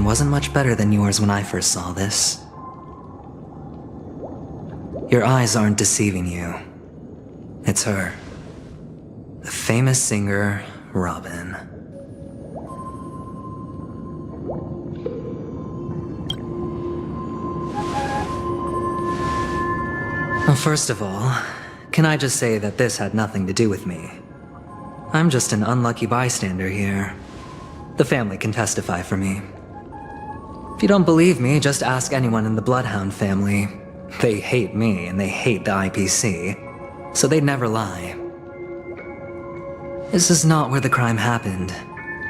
wasn't much better than yours when I first saw this. Your eyes aren't deceiving you. It's her. The famous singer, Robin. Well, first of all, can I just say that this had nothing to do with me? I'm just an unlucky bystander here. The family can testify for me. If you don't believe me, just ask anyone in the Bloodhound family. They hate me and they hate the IPC, so they'd never lie. This is not where the crime happened.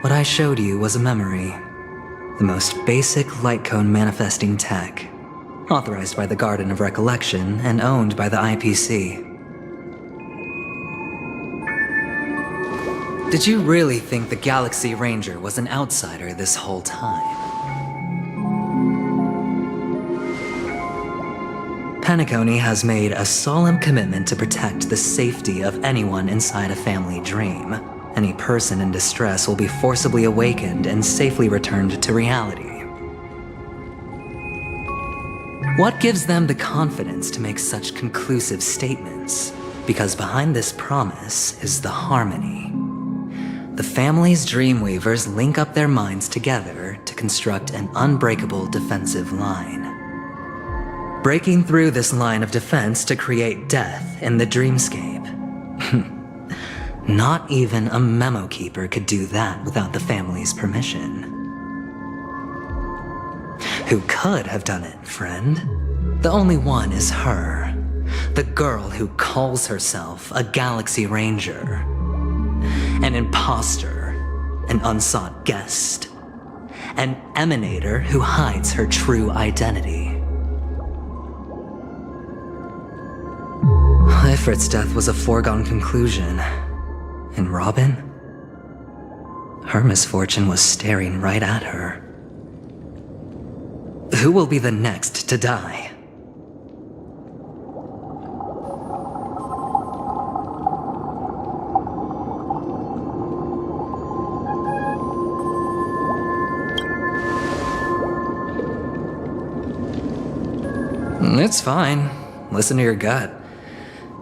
What I showed you was a memory. The most basic light cone manifesting tech, authorized by the Garden of Recollection and owned by the IPC. Did you really think the Galaxy Ranger was an outsider this whole time? Penacony has made a solemn commitment to protect the safety of anyone inside a family dream. Any person in distress will be forcibly awakened and safely returned to reality. What gives them the confidence to make such conclusive statements? Because behind this promise is the harmony. The family's Dreamweavers link up their minds together to construct an unbreakable defensive line. Breaking through this line of defense to create death in the dreamscape. Not even a memo keeper could do that without the family's permission. Who could have done it, friend? The only one is her. The girl who calls herself a Galaxy Ranger. An imposter, an unsought guest, an emanator who hides her true identity. Ifrit's death was a foregone conclusion. And Robin? Her misfortune was staring right at her. Who will be the next to die? It's fine. Listen to your gut.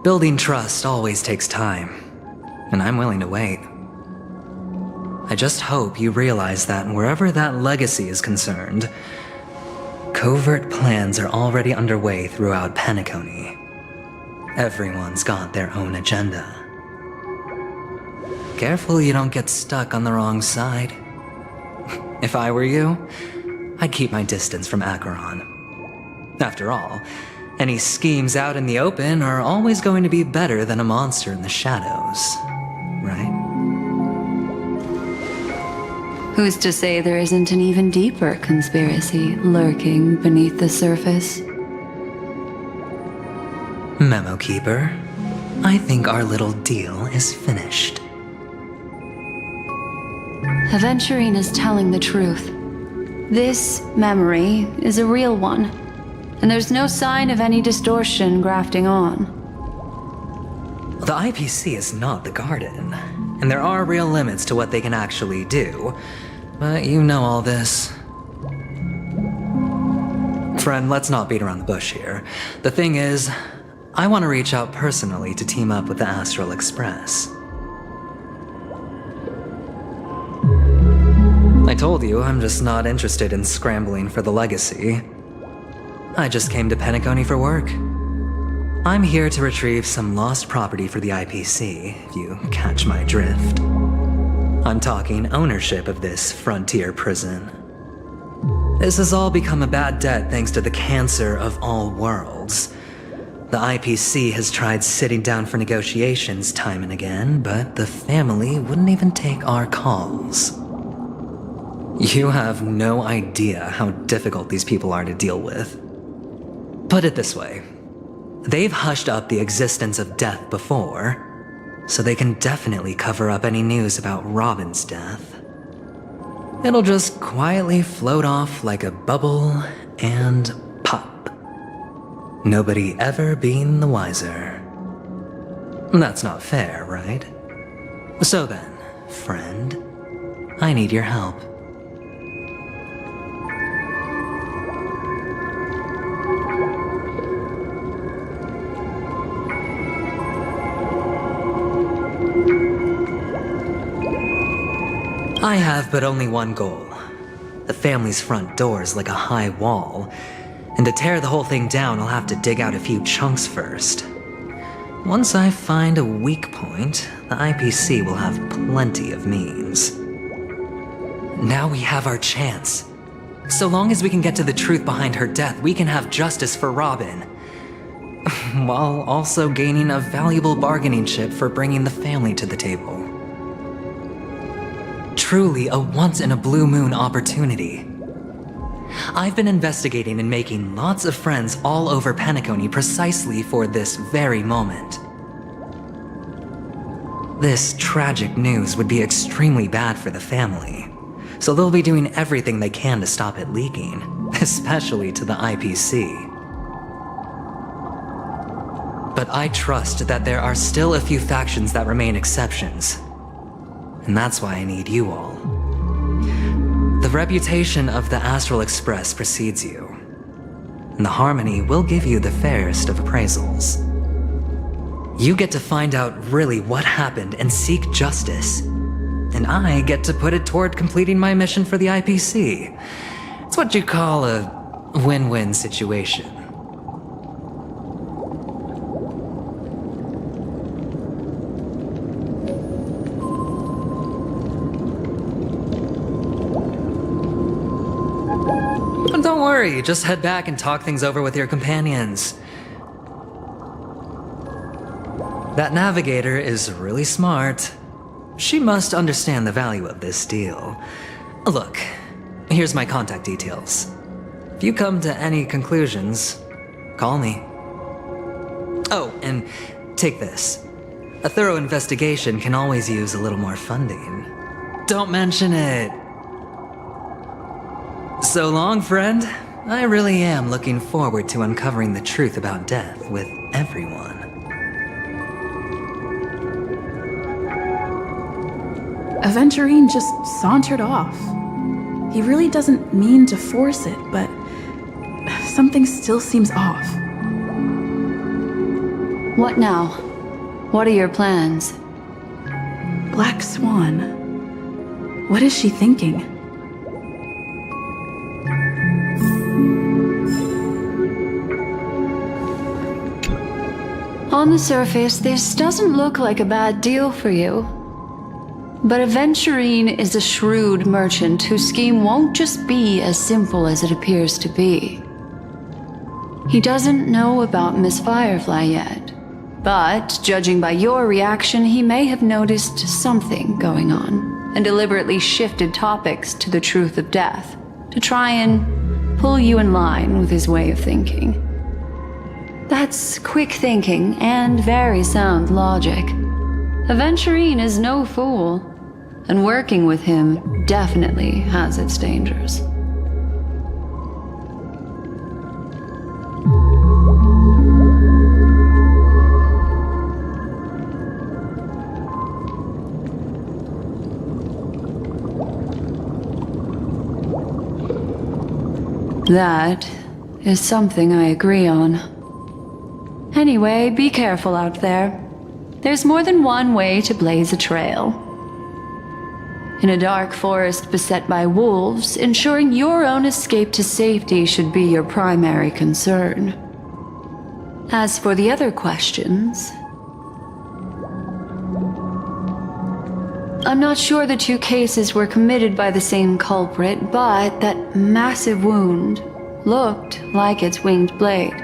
Building trust always takes time, and I'm willing to wait. I just hope you realize that wherever that legacy is concerned, covert plans are already underway throughout Penacony. Everyone's got their own agenda. Careful you don't get stuck on the wrong side. If I were you, I'd keep my distance from Acheron. After all, any schemes out in the open are always going to be better than a monster in the shadows, right? Who's to say there isn't an even deeper conspiracy lurking beneath the surface? Memo Keeper, I think our little deal is finished. Aventurine is telling the truth. This memory is a real one. And there's no sign of any distortion grafting on. The IPC is not the Garden, and there are real limits to what they can actually do, but you know all this. Friend, let's not beat around the bush here. The thing is, I want to reach out personally to team up with the Astral Express. I told you I'm just not interested in scrambling for the legacy. I just came to Penacony for work. I'm here to retrieve some lost property for the IPC, if you catch my drift. I'm talking ownership of this frontier prison. This has all become a bad debt thanks to the cancer of all worlds. The IPC has tried sitting down for negotiations time and again, but the family wouldn't even take our calls. You have no idea how difficult these people are to deal with. Put it this way, they've hushed up the existence of death before, so they can definitely cover up any news about Robin's death. It'll just quietly float off like a bubble and pop. Nobody ever being the wiser. That's not fair, right? So then, friend, I need your help. I have but only one goal. The family's front door is like a high wall, and to tear the whole thing down, I'll have to dig out a few chunks first. Once I find a weak point, the IPC will have plenty of means. Now we have our chance. So long as we can get to the truth behind her death, we can have justice for Robin. While also gaining a valuable bargaining chip for bringing the family to the table. Truly a once-in-a-blue-moon opportunity. I've been investigating and making lots of friends all over Penacony precisely for this very moment. This tragic news would be extremely bad for the family, so they'll be doing everything they can to stop it leaking, especially to the IPC. But I trust that there are still a few factions that remain exceptions. And that's why I need you all. The reputation of the Astral Express precedes you. And the Harmony will give you the fairest of appraisals. You get to find out really what happened and seek justice. And I get to put it toward completing my mission for the IPC. It's what you call a win-win situation. But don't worry, just head back and talk things over with your companions. That navigator is really smart. She must understand the value of this deal. Look, here's my contact details. If you come to any conclusions, call me. Oh, and take this. A thorough investigation can always use a little more funding. Don't mention it. So long, friend. I really am looking forward to uncovering the truth about death with everyone. Aventurine just sauntered off. He really doesn't mean to force it, but something still seems off. What now? What are your plans? Black Swan. What is she thinking? On the surface, this doesn't look like a bad deal for you. But Aventurine is a shrewd merchant whose scheme won't just be as simple as it appears to be. He doesn't know about Miss Firefly yet, but judging by your reaction, he may have noticed something going on and deliberately shifted topics to the truth of death to try and pull you in line with his way of thinking. That's quick thinking and very sound logic. Aventurine is no fool, and working with him definitely has its dangers. That is something I agree on. Anyway, be careful out there. There's more than one way to blaze a trail. In a dark forest beset by wolves, ensuring your own escape to safety should be your primary concern. As for the other questions, I'm not sure the two cases were committed by the same culprit, but that massive wound looked like its winged blade.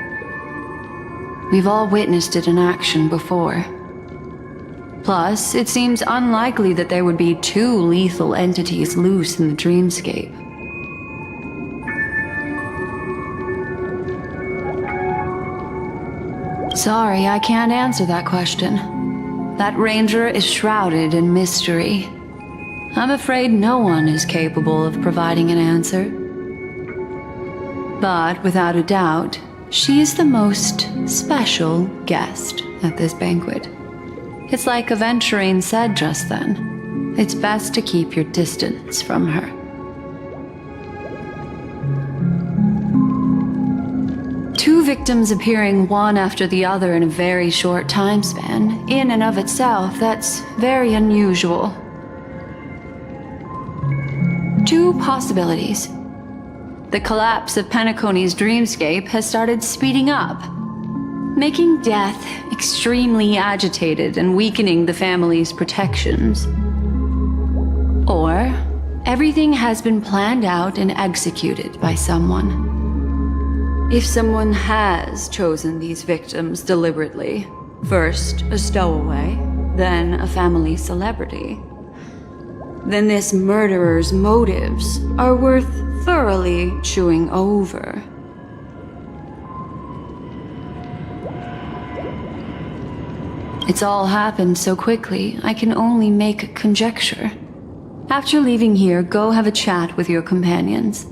We've all witnessed it in action before. Plus, it seems unlikely that there would be two lethal entities loose in the dreamscape. Sorry, I can't answer that question. That ranger is shrouded in mystery. I'm afraid no one is capable of providing an answer. But without a doubt, she is the most special guest at this banquet. It's like Aventurine said just then. It's best to keep your distance from her. Two victims appearing one after the other in a very short time span, in and of itself, that's very unusual. Two possibilities. The collapse of Penacony's dreamscape has started speeding up, making death extremely agitated and weakening the family's protections. Or everything has been planned out and executed by someone. If someone has chosen these victims deliberately, first a stowaway, then a family celebrity, then this murderer's motives are worth thoroughly chewing over. It's all happened so quickly, I can only make conjecture. After leaving here, go have a chat with your companions.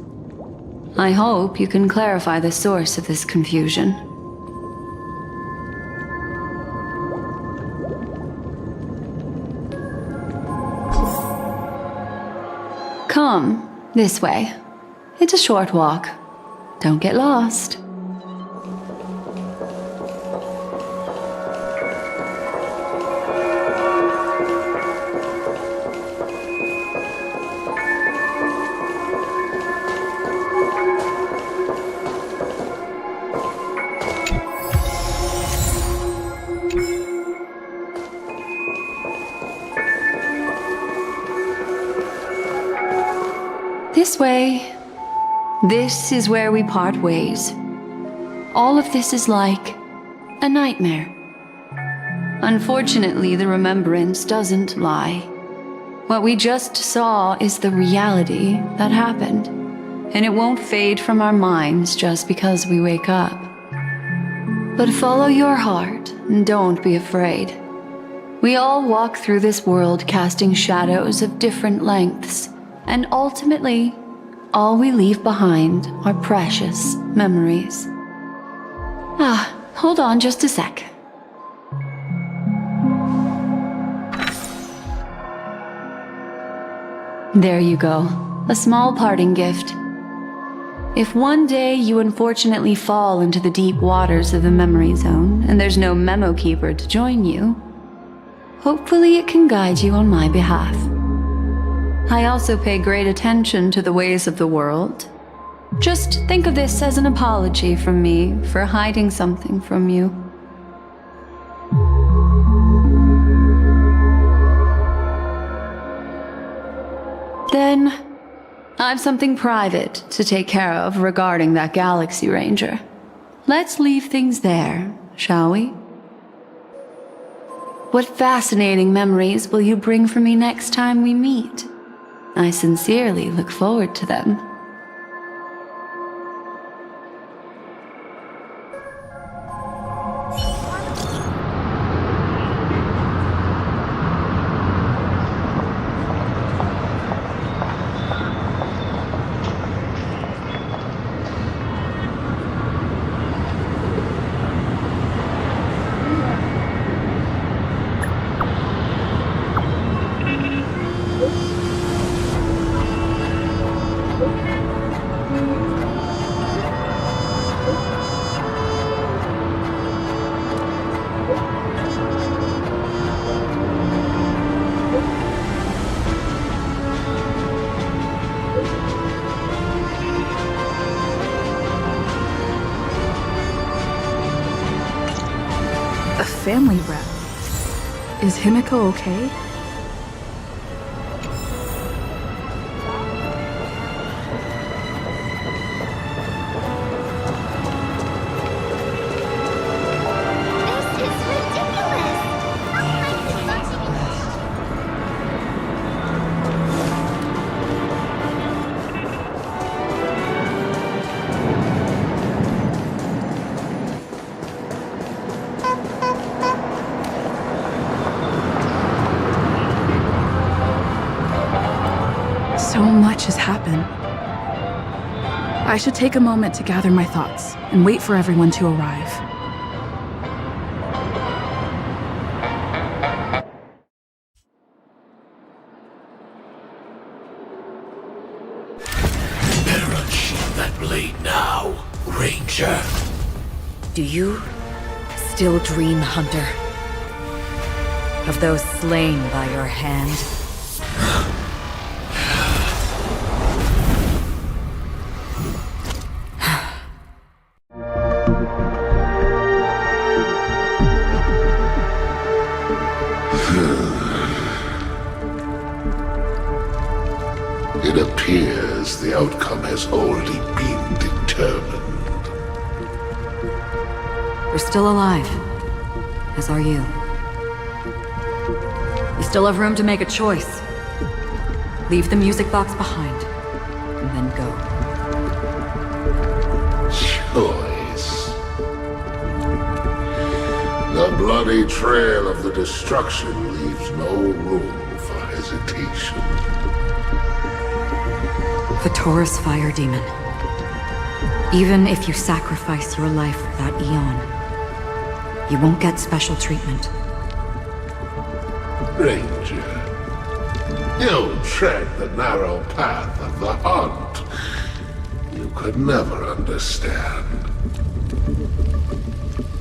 I hope you can clarify the source of this confusion. Come, this way. It's a short walk. Don't get lost. This way. This is where we part ways. All of this is like a nightmare. Unfortunately, the remembrance doesn't lie. What we just saw is the reality that happened, and it won't fade from our minds just because we wake up. But follow your heart and don't be afraid. We all walk through this world casting shadows of different lengths, and ultimately, all we leave behind are precious memories. Hold on just a sec. There you go, a small parting gift. If one day you unfortunately fall into the deep waters of the memory zone and there's no memo keeper to join you, hopefully it can guide you on my behalf. I also pay great attention to the ways of the world. Just think of this as an apology from me for hiding something from you. Then, I've something private to take care of regarding that Galaxy Ranger. Let's leave things there, shall we? What fascinating memories will you bring for me next time we meet? I sincerely look forward to them. A family rep. Is Himiko okay? So much has happened. I should take a moment to gather my thoughts and wait for everyone to arrive. Better unsheath that blade now, Ranger. Do you still dream, Hunter? Of those slain by your hand? It appears the outcome has already been determined. You're still alive, as are you. You still have room to make a choice. Leave the music box behind, and then go. Choice. The bloody trail of the destruction leaves no room for hesitation. The Taurus Fire Demon. Even if you sacrifice your life for that Eon, you won't get special treatment. Ranger, you tread the narrow path of the hunt. You could never understand.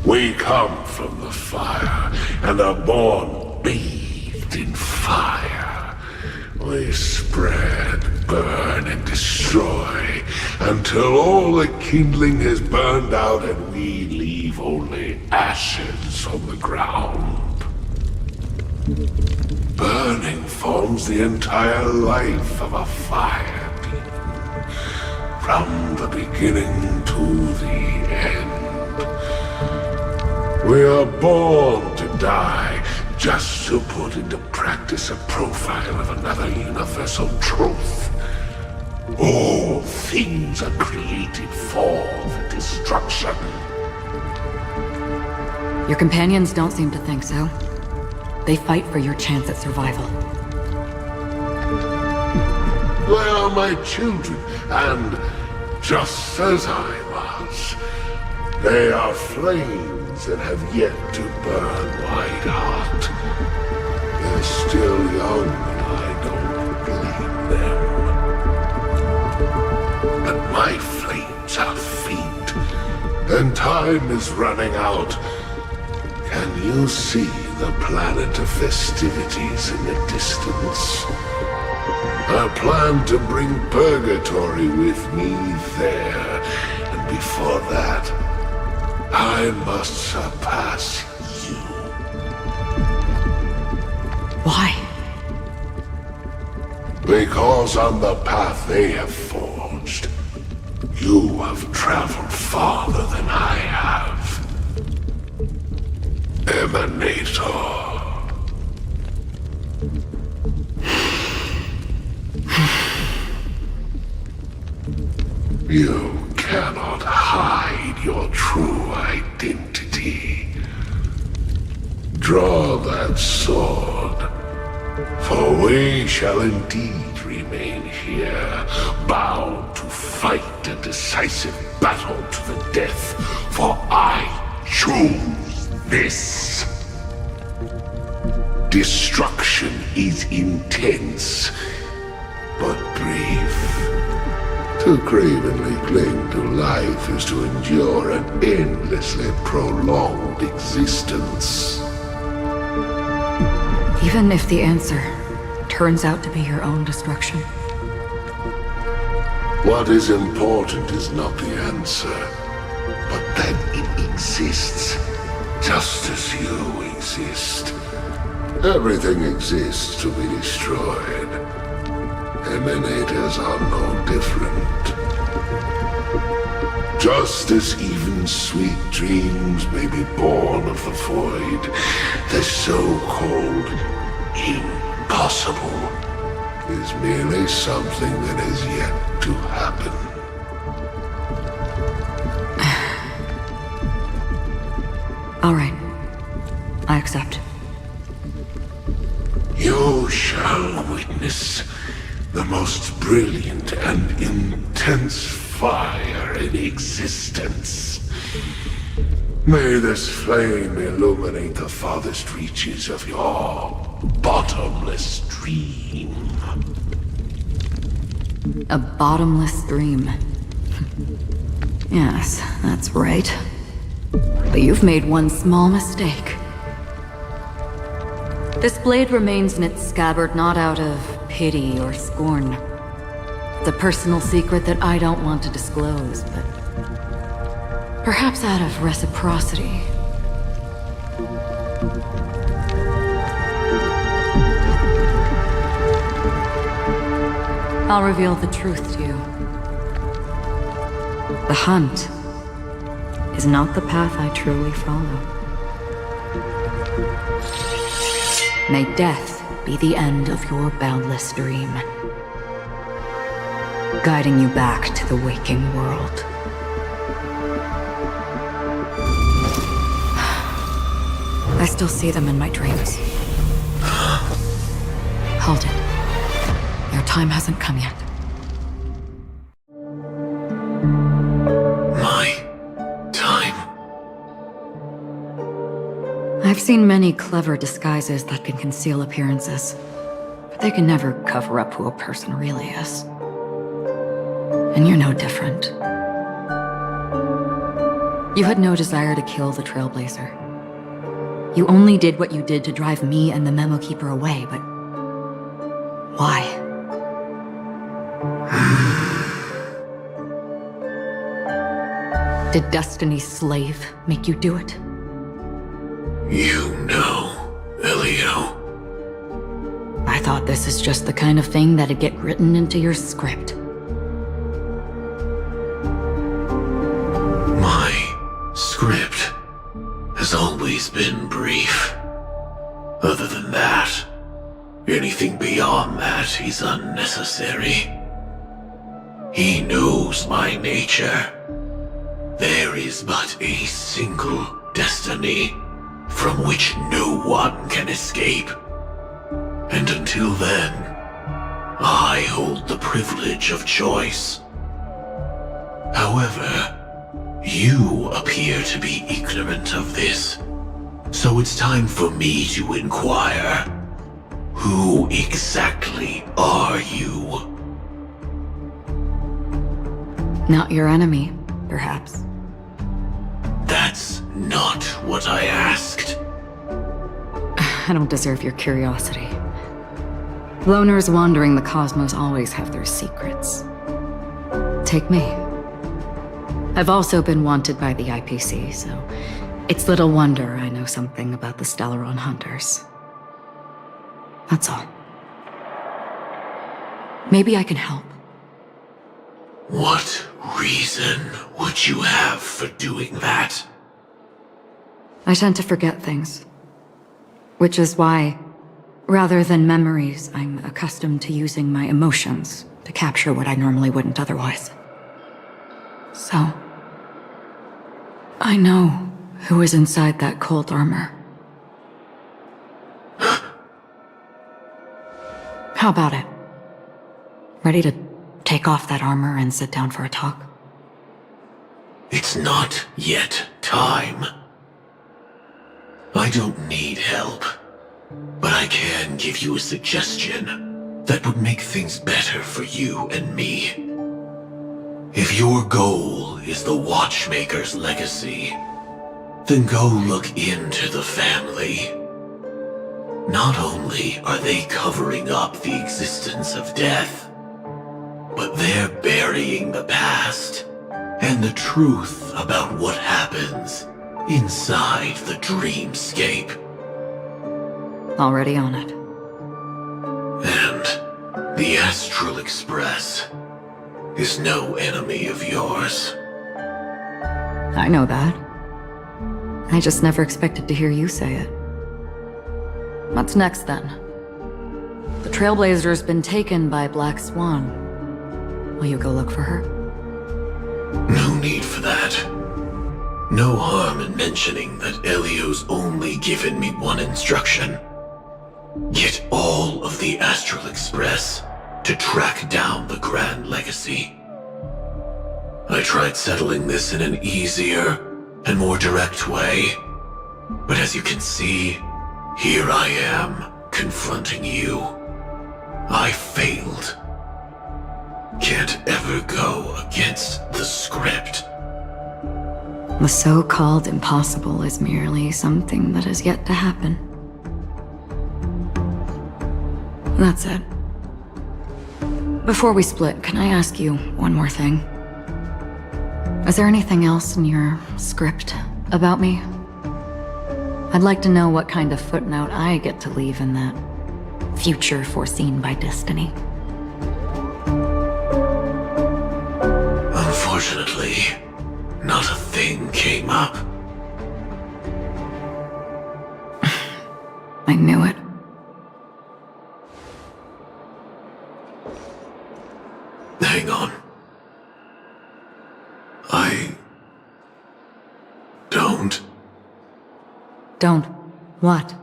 We come from the fire, and are born bathed in fire. We spread, burn, and destroy, until all the kindling has burned out and we leave only ashes on the ground. Burning forms the entire life of a fire demon, from the beginning to the end. We are born to die, just to put into practice a profile of another universal truth. All things are created for the destruction. Your companions don't seem to think so. They fight for your chance at survival. They are my children, and just as I was, they are flames that have yet to burn white hot. They're still young, and I don't blame them. But my flames are faint, and time is running out. Can you see the Planet of Festivities in the distance? I plan to bring Purgatory with me there, and before that, I must surpass you. Why? Because on the path they have forged, you have traveled farther than I have. Emanator. You cannot hide your true identity. Draw that sword, for we shall indeed remain here, bound to fight a decisive battle to the death, for I choose this. Destruction is intense, but brief. To cravenly cling to life is to endure an endlessly prolonged existence. Even if the answer turns out to be your own destruction. What is important is not the answer, but that it exists, just as you exist. Everything exists to be destroyed. Emanators are no different. Just as even sweet dreams may be born of the void, the so-called impossible is merely something that has yet to happen. All right. I accept. You shall witness the most brilliant and intense fire in existence. May this flame illuminate the farthest reaches of your bottomless dream. A bottomless dream. Yes, that's right. But you've made one small mistake. This blade remains in its scabbard not out of pity or scorn. It's a personal secret that I don't want to disclose, but perhaps out of reciprocity. I'll reveal the truth to you. The hunt is not the path I truly follow. May death be the end of your boundless dream, guiding you back to the waking world. I still see them in my dreams. Hold it. Your time hasn't come yet. My time? I've seen many clever disguises that can conceal appearances, but they can never cover up who a person really is. And you're no different. You had no desire to kill the Trailblazer. You only did what you did to drive me and the Memo Keeper away, but why? Did Destiny's slave make you do it? You know, Elio. I thought this is just the kind of thing that'd get written into your script. My script has always been brief. Other than that, anything beyond that is unnecessary. He knows my nature. There is but a single destiny from which no one can escape. And until then, I hold the privilege of choice. However, you appear to be ignorant of this, so it's time for me to inquire. Who exactly are you? Not your enemy, perhaps. That's not what I asked. I don't deserve your curiosity. Loners wandering the cosmos always have their secrets. Take me. I've also been wanted by the IPC, so it's little wonder I know something about the Stellaron Hunters. That's all. Maybe I can help. What reason would you have for doing that? I tend to forget things. Which is why, rather than memories, I'm accustomed to using my emotions to capture what I normally wouldn't otherwise. So, I know who is inside that cold armor. How about it? Ready to take off that armor and sit down for a talk? It's not yet time. I don't need help, but I can give you a suggestion that would make things better for you and me. If your goal is the Watchmaker's legacy, then go look into the family. Not only are they covering up the existence of death, but they're burying the past and the truth about what happens inside the dreamscape. Already on it. And the Astral Express is no enemy of yours. I know that. I just never expected to hear you say it. What's next, then? The Trailblazer's been taken by Black Swan. Will you go look for her? No need for that. No harm in mentioning that Elio's only given me one instruction. Get all of the Astral Express to track down the Grand Legacy. I tried settling this in an easier and more direct way, but as you can see, here I am, confronting you. I failed. Can't ever go against the script. The so-called impossible is merely something that has yet to happen. That's it. Before we split, can I ask you one more thing? Is there anything else in your script about me? I'd like to know what kind of footnote I get to leave in that future foreseen by destiny. Unfortunately, not a thing came up. I knew it. Hang on. I don't. Don't. What?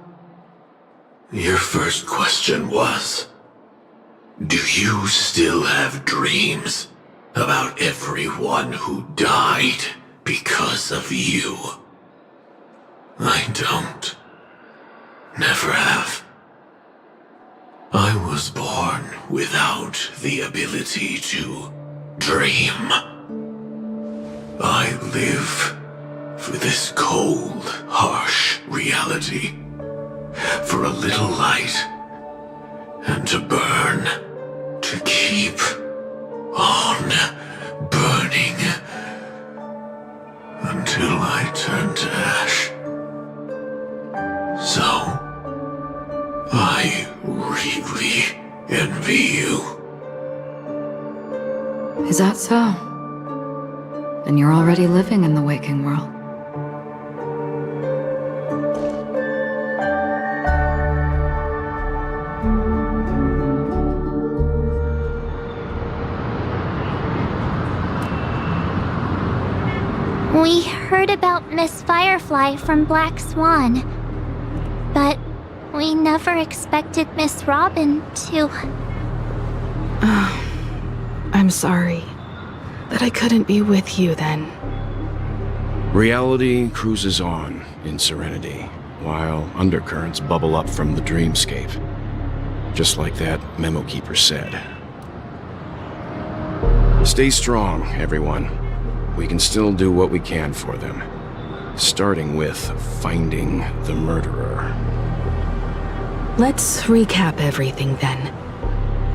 Your first question was, do you still have dreams about everyone who died because of you? I don't. Never have. I was born without the ability to dream. I live for this cold, harsh reality. For a little light. And to burn. To keep on burning. Until I turn to ash. So, I really envy you. Is that so? Then you're already living in the waking world. We heard about Miss Firefly from Black Swan, but we never expected Miss Robin to... I'm sorry that I couldn't be with you then. Reality cruises on in serenity, while undercurrents bubble up from the dreamscape. Just like that memo keeper said. Stay strong, everyone. We can still do what we can for them. Starting with finding the murderer. Let's recap everything then.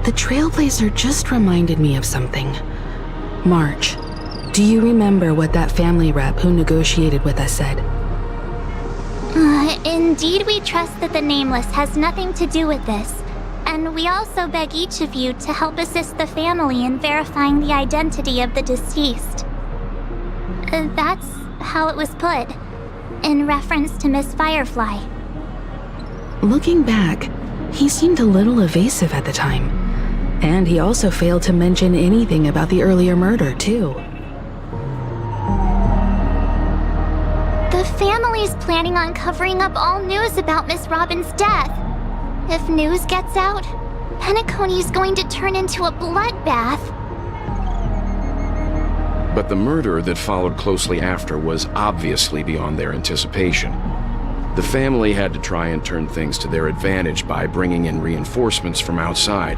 The Trailblazer just reminded me of something. March, do you remember what that family rep who negotiated with us said? Indeed, we trust that the Nameless has nothing to do with this. And we also beg each of you to help assist the family in verifying the identity of the deceased. That's how it was put, in reference to Miss Firefly. Looking back, he seemed a little evasive at the time. And he also failed to mention anything about the earlier murder, too. The family's planning on covering up all news about Miss Robin's death. If news gets out, Penacony's going to turn into a bloodbath. But the murder that followed closely after was obviously beyond their anticipation. The family had to try and turn things to their advantage by bringing in reinforcements from outside.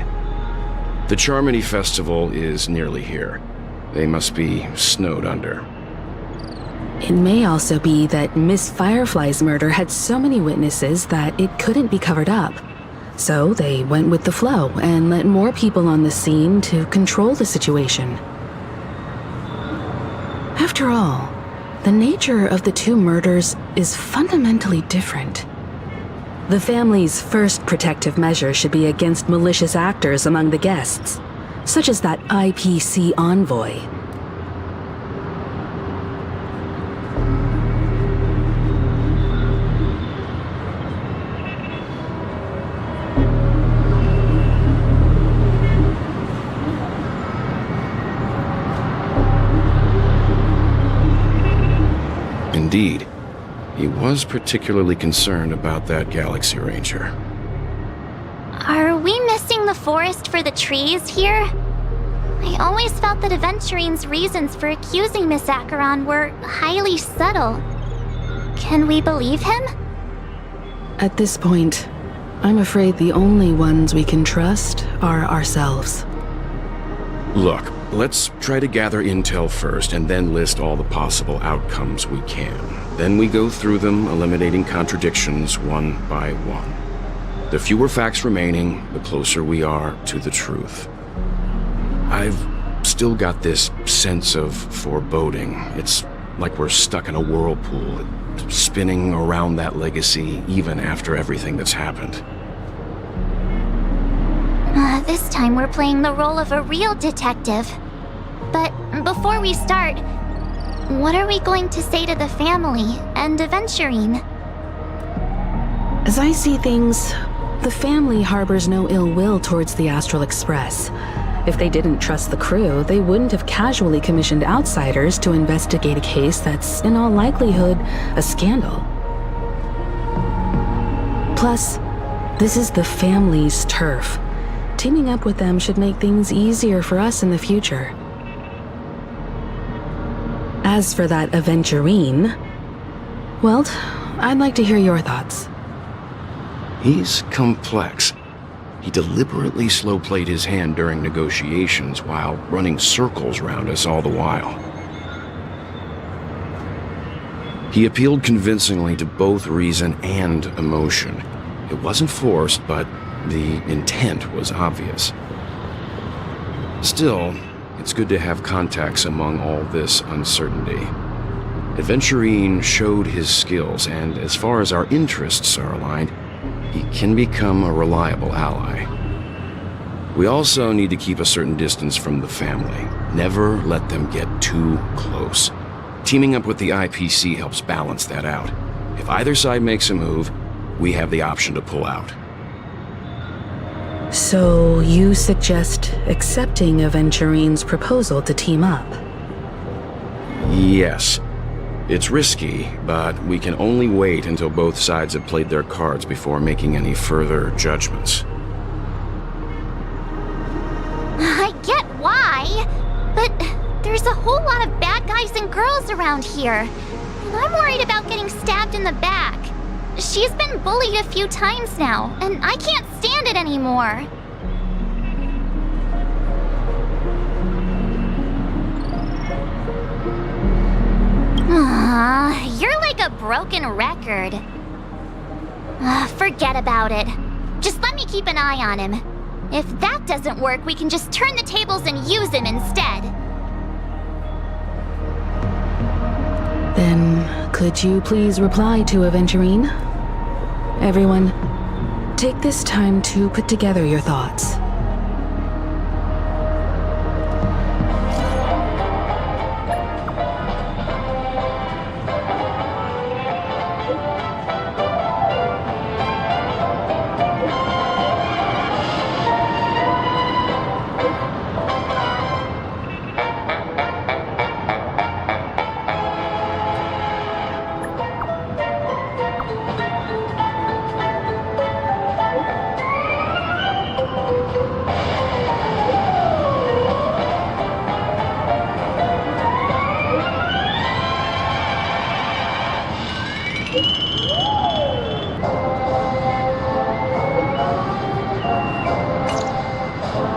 The Charmony Festival is nearly here. They must be snowed under. It may also be that Miss Firefly's murder had so many witnesses that it couldn't be covered up. So they went with the flow and let more people on the scene to control the situation. After all, the nature of the two murders is fundamentally different. The family's first protective measure should be against malicious actors among the guests, such as that IPC envoy. Indeed, he was particularly concerned about that Galaxy Ranger. Are we missing the forest for the trees here? I always felt that Aventurine's reasons for accusing Miss Acheron were highly subtle. Can we believe him? At this point, I'm afraid the only ones we can trust are ourselves. Look, let's try to gather intel first and then list all the possible outcomes we can. Then we go through them, eliminating contradictions one by one. The fewer facts remaining, the closer we are to the truth. I've still got this sense of foreboding. It's like we're stuck in a whirlpool, spinning around that legacy even after everything that's happened. This time we're playing the role of a real detective. But before we start, what are we going to say to the family and Aventurine? As I see things, the family harbors no ill will towards the Astral Express. If they didn't trust the crew, they wouldn't have casually commissioned outsiders to investigate a case that's, in all likelihood, a scandal. Plus, this is the family's turf. Teaming up with them should make things easier for us in the future. As for that Aventurine, well, I'd like to hear your thoughts. He's complex. He deliberately slow-played his hand during negotiations while running circles around us all the while. He appealed convincingly to both reason and emotion. It wasn't forced, but the intent was obvious. Still, it's good to have contacts among all this uncertainty. Aventurine showed his skills, and as far as our interests are aligned, he can become a reliable ally. We also need to keep a certain distance from the family. Never let them get too close. Teaming up with the IPC helps balance that out. If either side makes a move, we have the option to pull out. So you suggest accepting Aventurine's proposal to team up? Yes. It's risky, but we can only wait until both sides have played their cards before making any further judgments. I get why, but there's a whole lot of bad guys and girls around here. And I'm worried about getting stabbed in the back. She's been bullied a few times now, and I can't stand it anymore. You're like a broken record. Forget about it. Just let me keep an eye on him. If that doesn't work, we can just turn the tables and use him instead. Then, could you please reply to Aventurine? Everyone, take this time to put together your thoughts.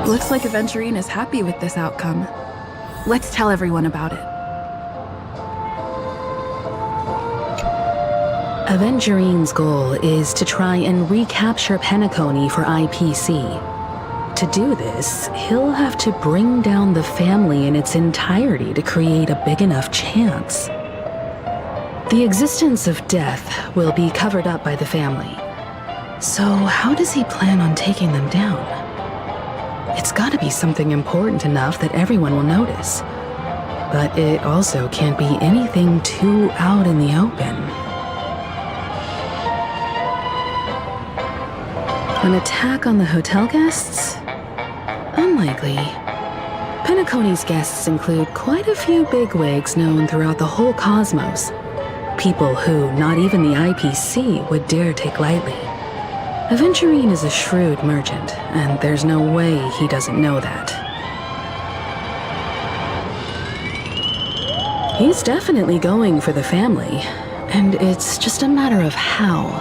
Looks like Aventurine is happy with this outcome. Let's tell everyone about it. Aventurine's goal is to try and recapture Penacony for IPC. To do this, he'll have to bring down the family in its entirety to create a big enough chance. The existence of death will be covered up by the family. So how does he plan on taking them down? It's gotta be something important enough that everyone will notice. But it also can't be anything too out in the open. An attack on the hotel guests? Unlikely. Penacony's guests include quite a few bigwigs known throughout the whole cosmos. People who not even the IPC would dare take lightly. Aventurine is a shrewd merchant, and there's no way he doesn't know that. He's definitely going for the family, and it's just a matter of how.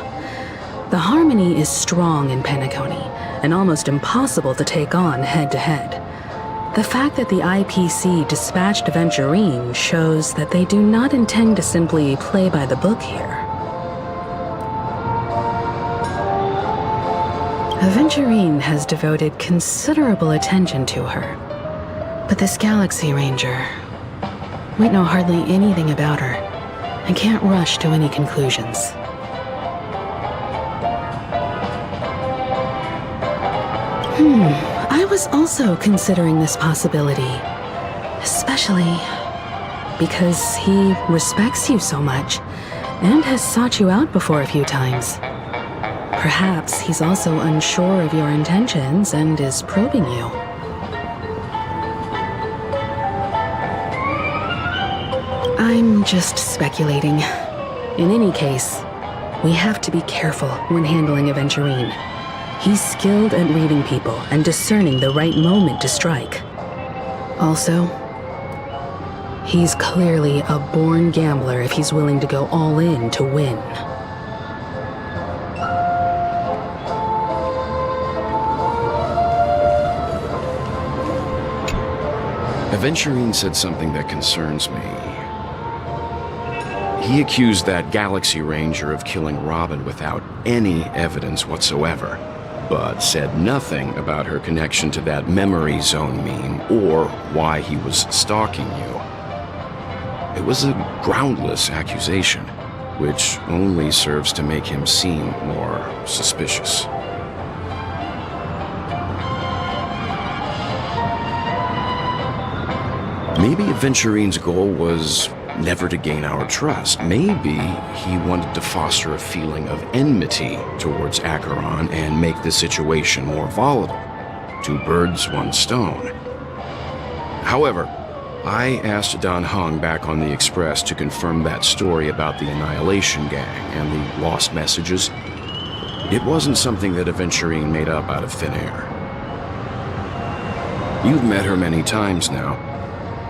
The harmony is strong in Penacony, and almost impossible to take on head-to-head. The fact that the IPC dispatched Aventurine shows that they do not intend to simply play by the book here. Aventurine has devoted considerable attention to her. But this Galaxy Ranger, we know hardly anything about her, and can't rush to any conclusions. I was also considering this possibility, especially Especially because he respects you so much and has sought you out before a few times. Perhaps he's also unsure of your intentions and is probing you. I'm just speculating. In any case, we have to be careful when handling Aventurine. He's skilled at reading people and discerning the right moment to strike. Also, he's clearly a born gambler if he's willing to go all in to win. Aventurine said something that concerns me. He accused that Galaxy Ranger of killing Robin without any evidence whatsoever, but said nothing about her connection to that memory zone meme or why he was stalking you. It was a groundless accusation, which only serves to make him seem more suspicious. Maybe Aventurine's goal was never to gain our trust. Maybe he wanted to foster a feeling of enmity towards Acheron and make the situation more volatile. 2 birds, 1 stone. However, I asked Dan Heng back on the Express to confirm that story about the Annihilation Gang and the lost messages. It wasn't something that Aventurine made up out of thin air. You've met her many times now.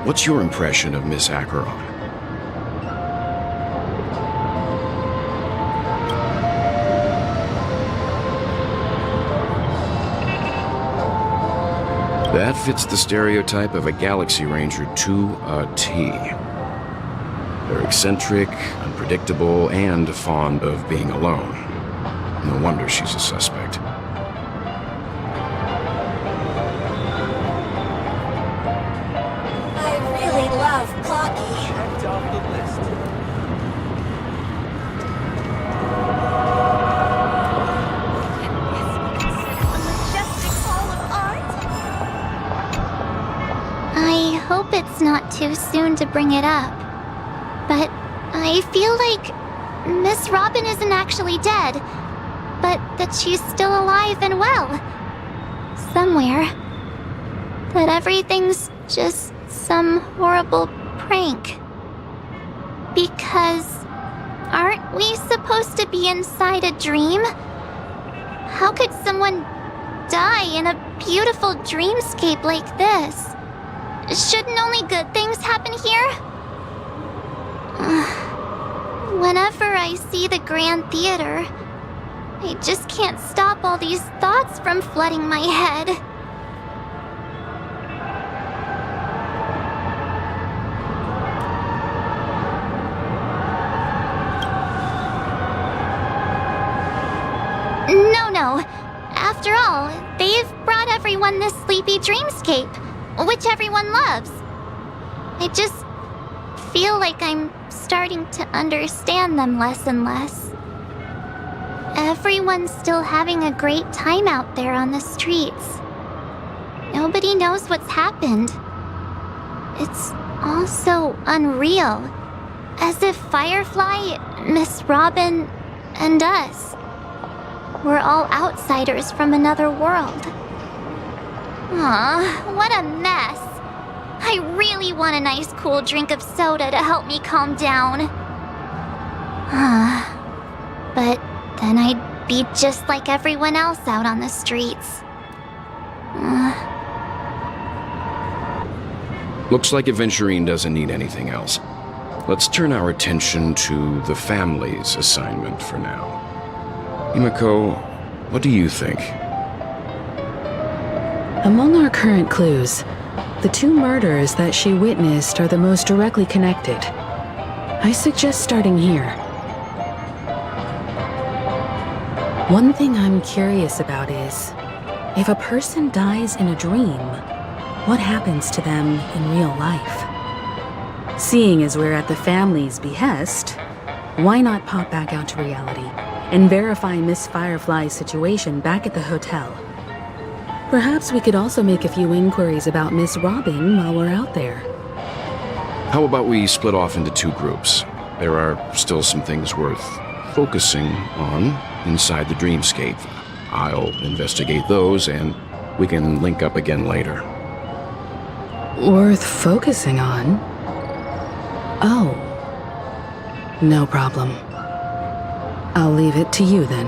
What's your impression of Miss Acheron? That fits the stereotype of a Galaxy Ranger to a T. They're eccentric, unpredictable, and fond of being alone. No wonder she's a suspect. I really love Clocky. Checked off the list. I hope it's not too soon to bring it up, but I feel like Miss Robin isn't actually dead, but that she's still alive and well. Somewhere. That everything's just some horrible prank. Because aren't we supposed to be inside a dream? How could someone die in a beautiful dreamscape like this? Shouldn't only good things happen here? Whenever I see the Grand Theater, I just can't stop all these thoughts from flooding my head. No. After all, they've brought everyone this sleepy dreamscape, which everyone loves. I just feel like I'm starting to understand them less and less. Everyone's still having a great time out there on the streets. Nobody knows what's happened. It's all so unreal. As if Firefly, Miss Robin, and us were all outsiders from another world. Aw, what a mess. I really want a nice cool drink of soda to help me calm down. But then I'd be just like everyone else out on the streets. Looks like Aventurine doesn't need anything else. Let's turn our attention to the family's assignment for now. Himiko, what do you think? Among our current clues, the 2 murders that she witnessed are the most directly connected. I suggest starting here. One thing I'm curious about is, if a person dies in a dream, what happens to them in real life? Seeing as we're at the family's behest, why not pop back out to reality and verify Miss Firefly's situation back at the hotel? Perhaps we could also make a few inquiries about Miss Robin while we're out there. How about we split off into two groups? There are still some things worth focusing on inside the dreamscape. I'll investigate those, and we can link up again later. Worth focusing on? Oh. No problem. I'll leave it to you then.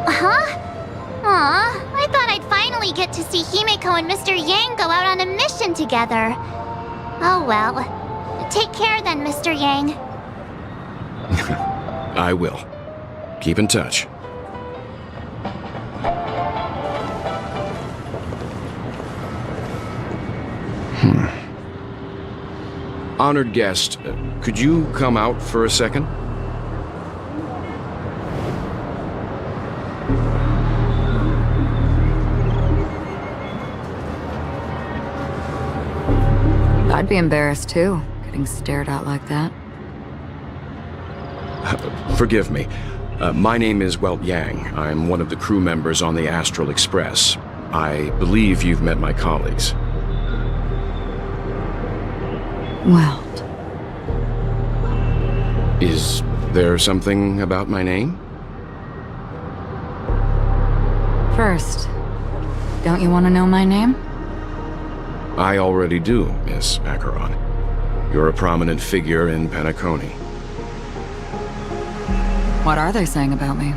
Huh? Aw, I thought I'd finally get to see Himeko and Mr. Yang go out on a mission together. Oh well. Take care then, Mr. Yang. I will. Keep in touch. Honored guest, could you come out for a second? I'd be embarrassed too, getting stared at like that. Forgive me. My name is Yang. I'm one of the crew members on the Astral Express. I believe you've met my colleagues. Well, Is there something about my name? first, don't you want to know my name? I already do, Miss Acheron. You're a prominent figure in Penacony. What are they saying about me?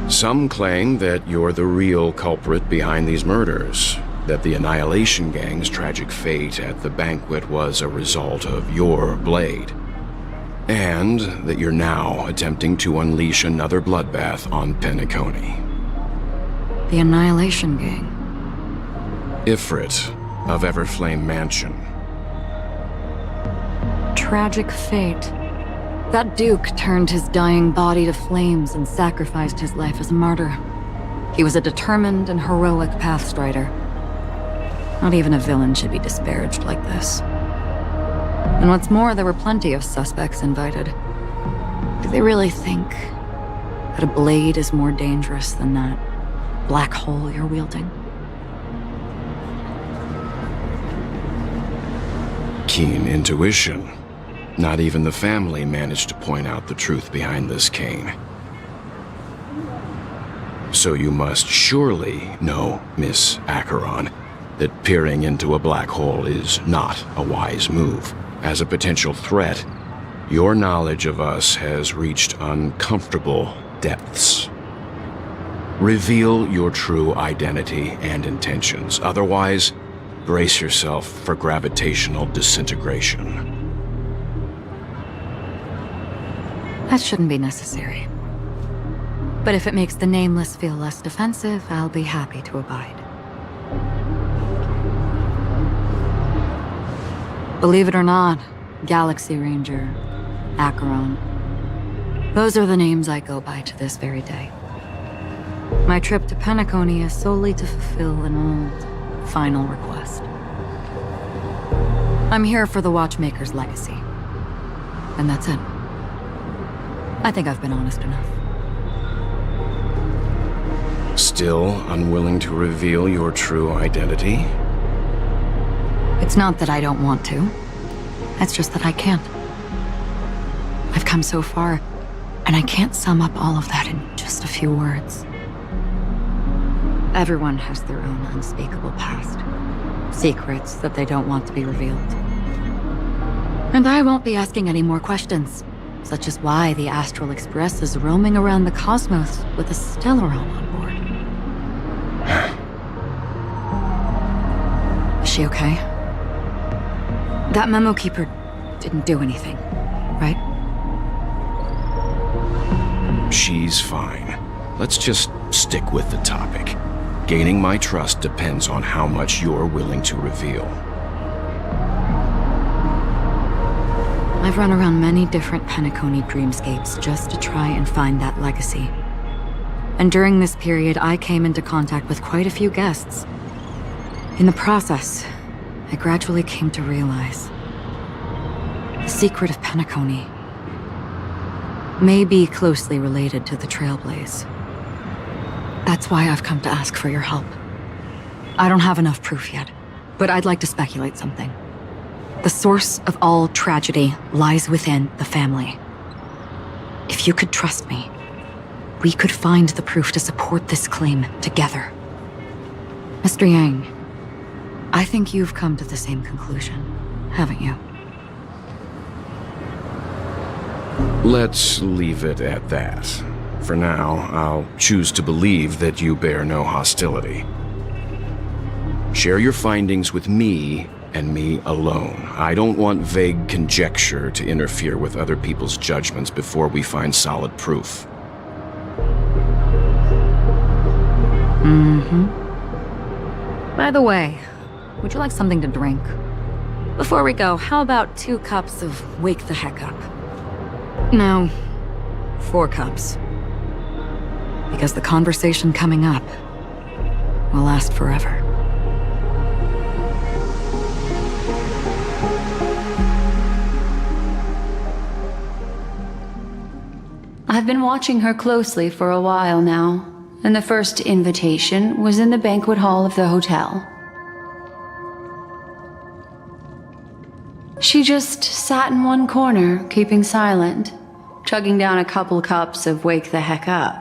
Some claim that you're the real culprit behind these murders, that the Annihilation Gang's tragic fate at the banquet was a result of your blade, and that you're now attempting to unleash another bloodbath on Penacony. The Annihilation Gang. Ifrit of Everflame Mansion. Tragic fate. That Duke turned his dying body to flames and sacrificed his life as a martyr. He was a determined and heroic pathstrider. Not even a villain should be disparaged like this. And what's more, there were plenty of suspects invited. Do they really think that a blade is more dangerous than that black hole you're wielding? Keen intuition. Not even the family managed to point out the truth behind this cane. So you must surely know, Miss Acheron, that peering into a black hole is not a wise move. As a potential threat, your knowledge of us has reached uncomfortable depths. Reveal your true identity and intentions. Otherwise, brace yourself for gravitational disintegration. That shouldn't be necessary. But if it makes the Nameless feel less defensive, I'll be happy to abide. Believe it or not, Galaxy Ranger, Acheron. Those are the names I go by to this very day. My trip to Penacony is solely to fulfill an old, final request. I'm here for the Watchmaker's legacy. And that's it. I think I've been honest enough. Still unwilling to reveal your true identity? It's not that I don't want to. It's just that I can't. I've come so far, and I can't sum up all of that in just a few words. Everyone has their own unspeakable past. Secrets that they don't want to be revealed. And I won't be asking any more questions, such as why the Astral Express is roaming around the cosmos with a Stellaron on board. Is she okay? That memo keeper didn't do anything, right? She's fine. Let's just stick with the topic. Gaining my trust depends on how much you're willing to reveal. I've run around many different Penacony dreamscapes just to try and find that legacy. And during this period, I came into contact with quite a few guests. In the process, I gradually came to realize the secret of Penacony may be closely related to the Trailblazers. That's why I've come to ask for your help. I don't have enough proof yet, but I'd like to speculate something. The source of all tragedy lies within the family. If you could trust me, we could find the proof to support this claim together. Mr. Yang, I think you've come to the same conclusion, haven't you? Let's leave it at that. For now, I'll choose to believe that you bear no hostility. Share your findings with me and me alone. I don't want vague conjecture to interfere with other people's judgments before we find solid proof. By the way, would you like something to drink? Before we go, how about 2 cups of Wake the Heck Up? No, 4 cups. Because the conversation coming up will last forever. I've been watching her closely for a while now, and the first invitation was in the banquet hall of the hotel. She just sat in one corner, keeping silent, chugging down a couple cups of Wake the Heck Up.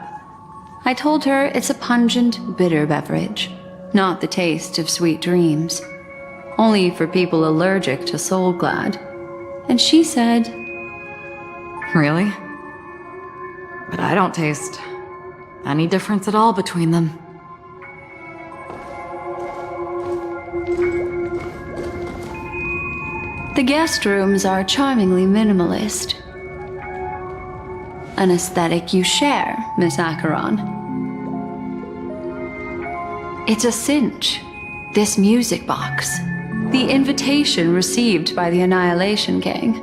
I told her it's a pungent, bitter beverage, not the taste of sweet dreams. Only for people allergic to Soul Glad. And she said, Really? But I don't taste any difference at all between them. the guest rooms are charmingly minimalist. An aesthetic you share, Miss Acheron. It's a cinch. This music box. The invitation received by the Annihilation Gang.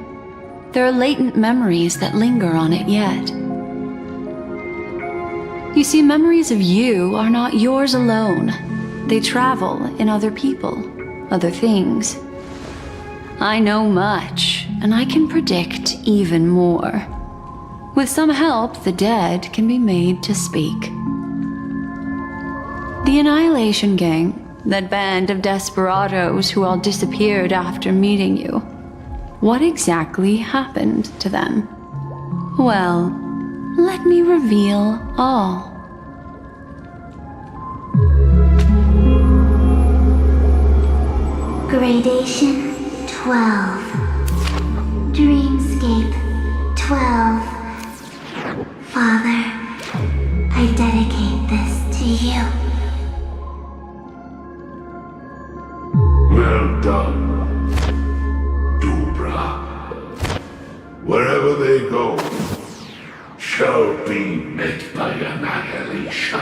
There are latent memories that linger on it yet. You see, memories of you are not yours alone. They travel in other people, other things. I know much, and I can predict even more. With some help, the dead can be made to speak. The Annihilation Gang, that band of desperados who all disappeared after meeting you. What exactly happened to them? Well, let me reveal all. Gradation 12. Dreamscape 12. Father, I dedicate this to you. Well done, Dubra. Wherever they go, shall be met by annihilation.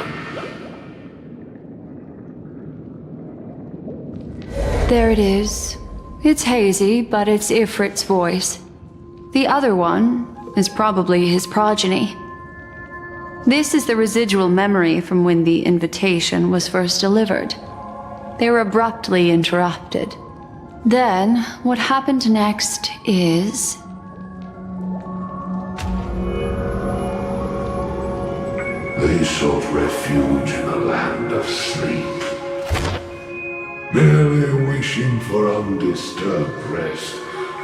There it is. It's hazy, but it's Ifrit's voice. The other one is probably his progeny. This is the residual memory from when the invitation was first delivered. They were abruptly interrupted. Then, what happened next is... They sought refuge in the land of sleep, merely wishing for undisturbed rest,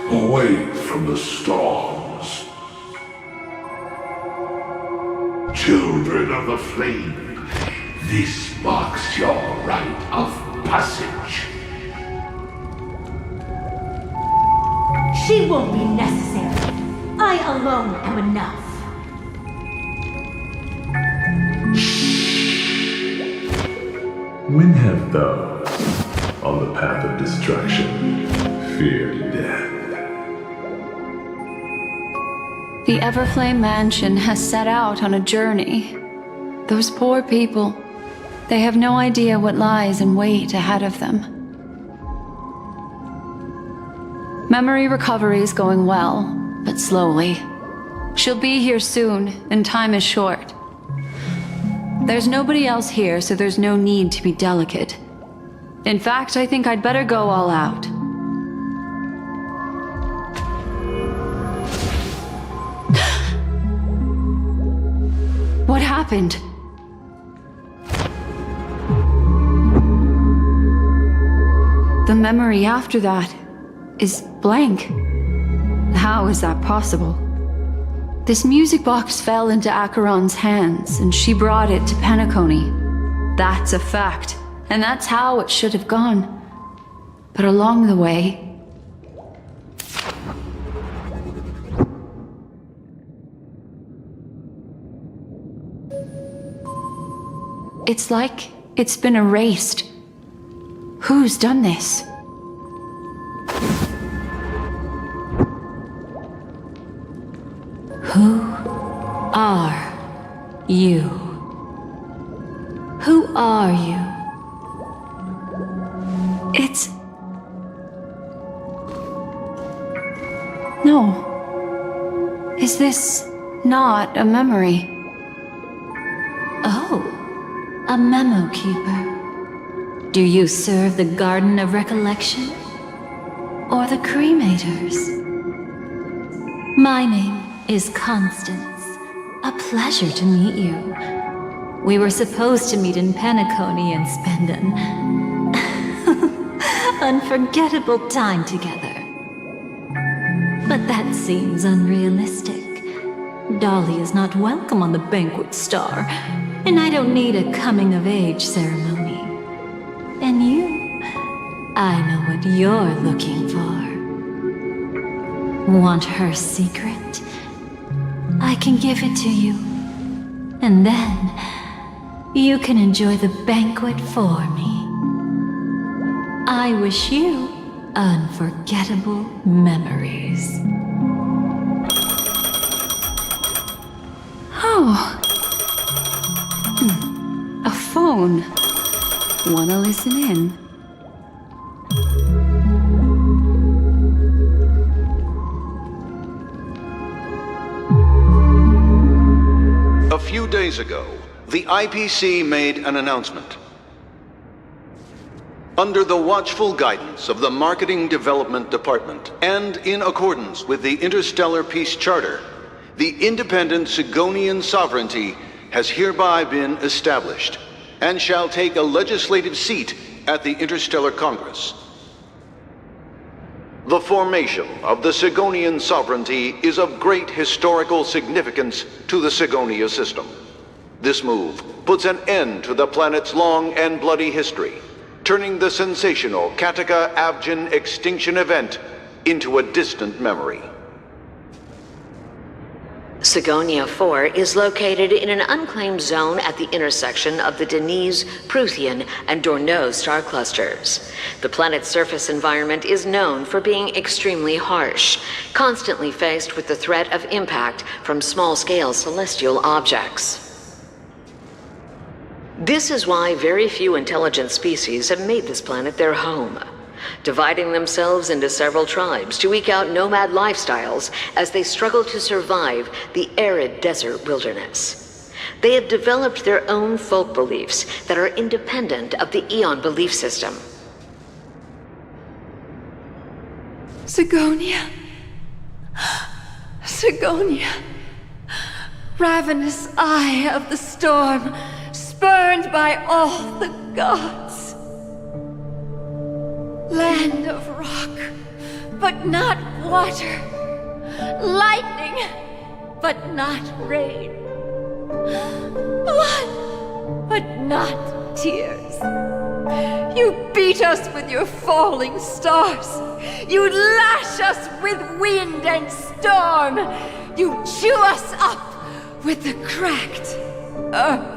away from the storms. Children of the flame, this marks your rite of passage. She won't be necessary. I alone am enough. When have those on the path of destruction feared death? The Everflame Mansion has set out on a journey. Those poor people, they have no idea what lies in wait ahead of them. Memory recovery is going well, but slowly. She'll be here soon, and time is short. There's nobody else here, so there's no need to be delicate. In fact, I think I'd better go all out. What happened? The memory after that is blank. How is that possible? This music box fell into Acheron's hands, and she brought it to Penacony. That's a fact, and that's how it should have gone. But along the way... it's like it's been erased. Who's done this? Who are you? Who are you? It's... no. Is this not a memory? Oh, a memo keeper. Do you serve the Garden of Recollection? Or the Cremators? My name is Constance. A pleasure to meet you. We were supposed to meet in Penacony and spend an unforgettable time together. But that seems unrealistic. Dolly is not welcome on the banquet star, and I don't need a coming-of-age ceremony. And you, I know what you're looking for. Want her secret? I can give it to you. And then, you can enjoy the banquet for me. I wish you unforgettable memories. Oh. A phone. Wanna listen in? A few days ago, the IPC made an announcement. Under the watchful guidance of the Marketing Development Department, and in accordance with the Interstellar Peace Charter, the independent Sigonian sovereignty has hereby been established, and shall take a legislative seat at the Interstellar Congress. The formation of the Sigonian sovereignty is of great historical significance to the Sigonia system. This move puts an end to the planet's long and bloody history, turning the sensational Kataka-Avgin extinction event into a distant memory. Sigonia 4 is located in an unclaimed zone at the intersection of the Denise, Prothean, and Dorneau star clusters. The planet's surface environment is known for being extremely harsh, constantly faced with the threat of impact from small-scale celestial objects. This is why very few intelligent species have made this planet their home, dividing themselves into several tribes to eke out nomad lifestyles as they struggle to survive the arid desert wilderness. They have developed their own folk beliefs that are independent of the Eon belief system. Sigonia. Sigonia. Ravenous eye of the storm, spurned by all the gods. Land of rock, but not water. Lightning, but not rain. Blood, but not tears. You beat us with your falling stars. You lash us with wind and storm. You chew us up with the cracked earth.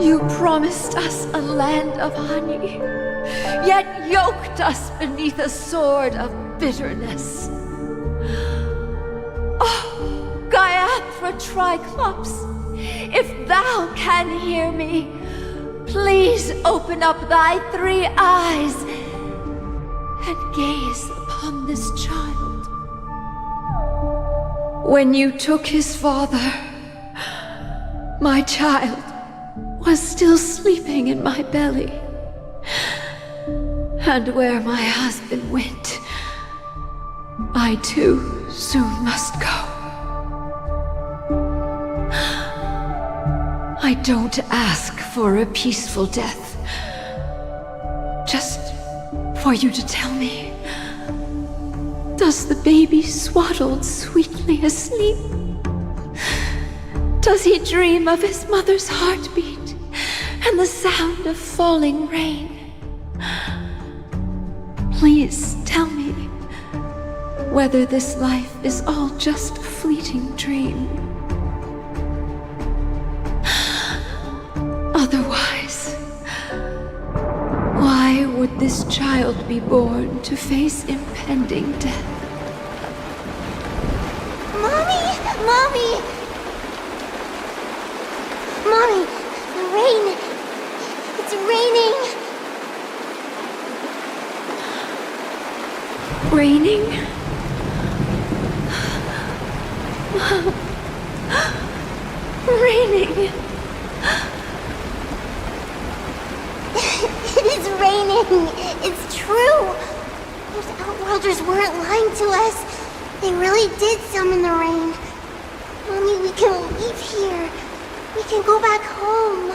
You promised us a land of honey, yet yoked us beneath a sword of bitterness. Oh, Gaiathra Triclops, if thou can hear me, please open up thy 3 eyes and gaze upon this child. When you took his father, my child was still sleeping in my belly. And where my husband went, I too soon must go. I don't ask for a peaceful death, for you to tell me. Does the baby swaddled sweetly asleep? Does he dream of his mother's heartbeat and the sound of falling rain? Please tell me whether this life is all just a fleeting dream. Otherwise, why would this child be born to face impending death? Mommy! Mommy! Mommy! The rain! It's raining! Raining? Raining! It is raining! It's true! Those Outworlders weren't lying to us. They really did summon the rain. Mommy, we can leave here. We can go back home.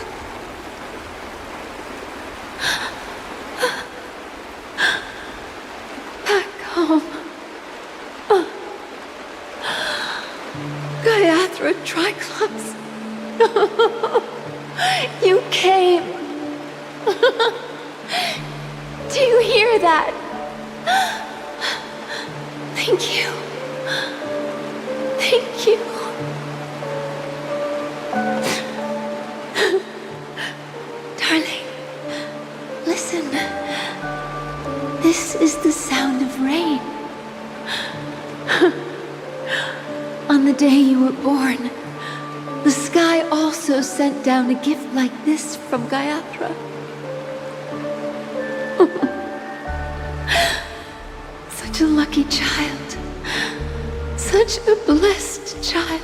Back home. Gaiathra Triclops. You came. Do you hear that? Thank you. Thank you. Darling, listen. This is the sound of rain. On the day you were born, the sky also sent down a gift like this from Gaiathra. Such a lucky child. Such a blessed child.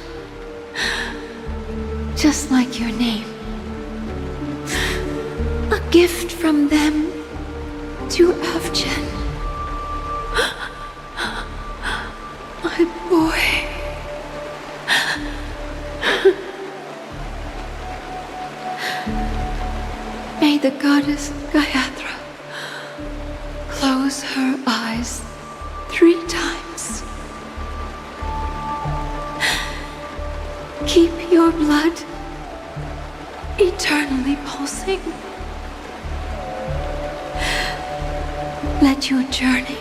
Just like your name. A gift from them to Avgen. My boy. May the goddess Gaiathra close her eyes 3 times. Keep your blood eternally pulsing. Let your journey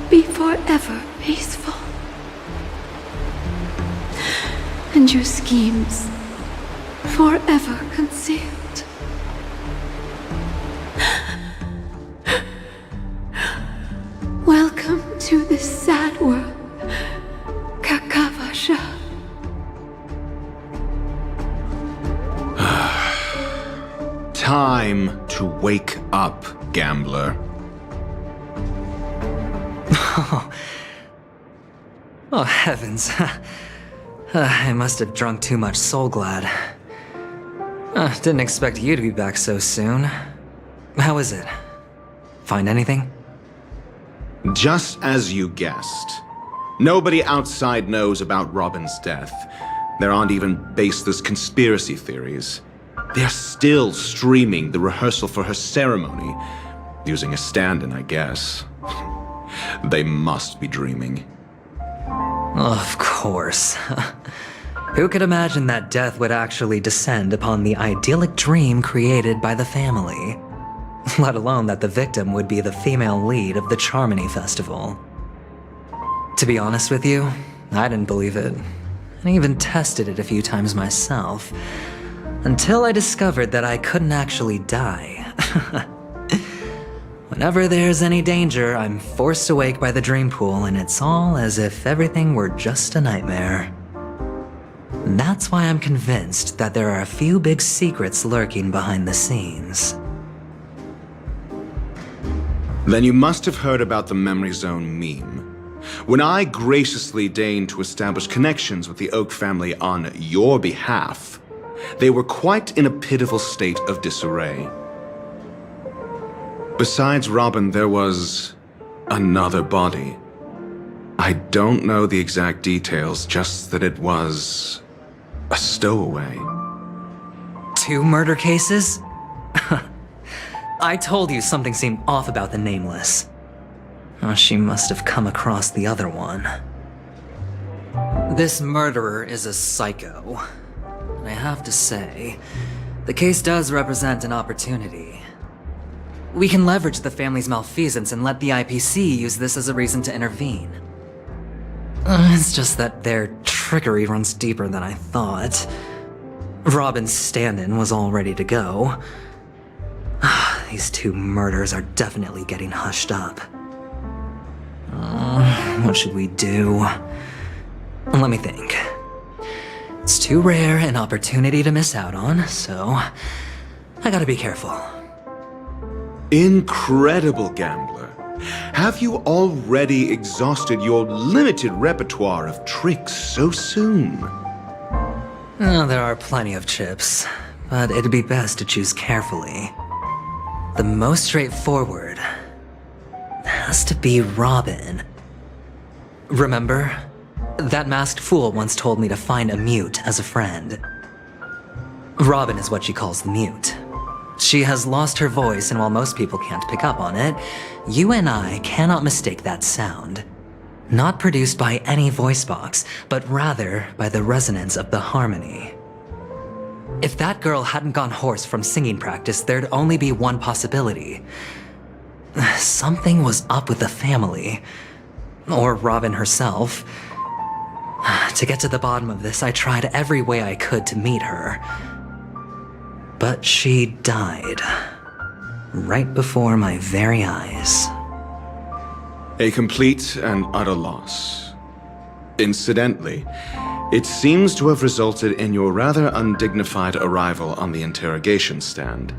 be forever peaceful. And your schemes forever concealed. Welcome to this sad world, Kakavasha. Time to wake up, gambler. Oh, heavens. I must have drunk too much Soul Glad. Didn't expect you to be back so soon. How is it? Find anything? Just as you guessed. Nobody outside knows about Robin's death. There aren't even baseless conspiracy theories. They're still streaming the rehearsal for her ceremony. Using a stand-in, I guess. They must be dreaming. Of course. Who could imagine that death would actually descend upon the idyllic dream created by the family? Let alone that the victim would be the female lead of the Charmony Festival. To be honest with you, I didn't believe it. I even tested it a few times myself. Until I discovered that I couldn't actually die. Whenever there's any danger, I'm forced awake by the dream pool, and it's all as if everything were just a nightmare. And that's why I'm convinced that there are a few big secrets lurking behind the scenes. Then you must have heard about the Memory Zone meme. When I graciously deigned to establish connections with the Oak family on your behalf, they were quite in a pitiful state of disarray. Besides Robin, there was another body. I don't know the exact details, just that it was a stowaway. 2 murder cases? I told you something seemed off about the Nameless. Oh, she must have come across the other one. This murderer is a psycho. And I have to say, the case does represent an opportunity. We can leverage the family's malfeasance and let the IPC use this as a reason to intervene. It's just that their trickery runs deeper than I thought. Robin's stand-in was all ready to go. These two murders are definitely getting hushed up. What should we do? Let me think. It's too rare an opportunity to miss out on, so I gotta be careful. Incredible gambler. Have you already exhausted your limited repertoire of tricks so soon? There are plenty of chips, but it'd be best to choose carefully. The most straightforward has to be Robin. Remember? That masked fool once told me to find a mute as a friend. Robin is what she calls the mute. She has lost her voice, and while most people can't pick up on it, you and I cannot mistake that sound. Not produced by any voice box, but rather by the resonance of the harmony. If that girl hadn't gone hoarse from singing practice, there'd only be one possibility. Something was up with the family. Or Robin herself. To get to the bottom of this, I tried every way I could to meet her. But she died. Right before my very eyes. A complete and utter loss. Incidentally, it seems to have resulted in your rather undignified arrival on the interrogation stand.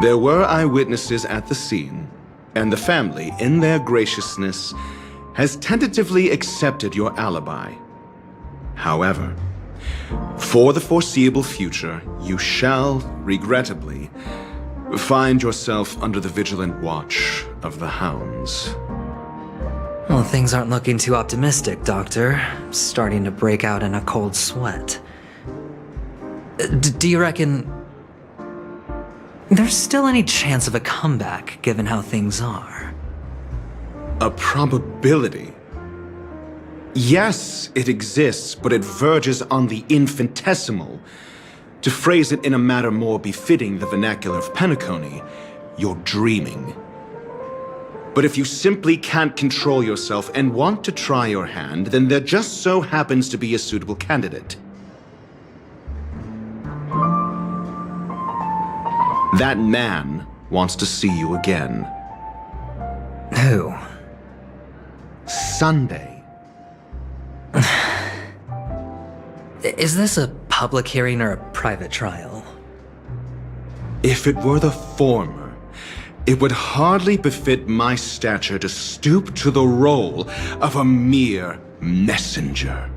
There were eyewitnesses at the scene, and the family, in their graciousness, has tentatively accepted your alibi. However, for the foreseeable future, you shall, regrettably, find yourself under the vigilant watch of the hounds. Well, things aren't looking too optimistic, Doctor. I'm starting to break out in a cold sweat. Do you reckon there's still any chance of a comeback, given how things are? A probability? Yes, it exists, but it verges on the infinitesimal. To phrase it in a manner more befitting the vernacular of Penacony, you're dreaming. But if you simply can't control yourself and want to try your hand, then there just so happens to be a suitable candidate. That man wants to see you again. Who? Sunday. Is this a public hearing or a private trial? If it were the former, it would hardly befit my stature to stoop to the role of a mere messenger.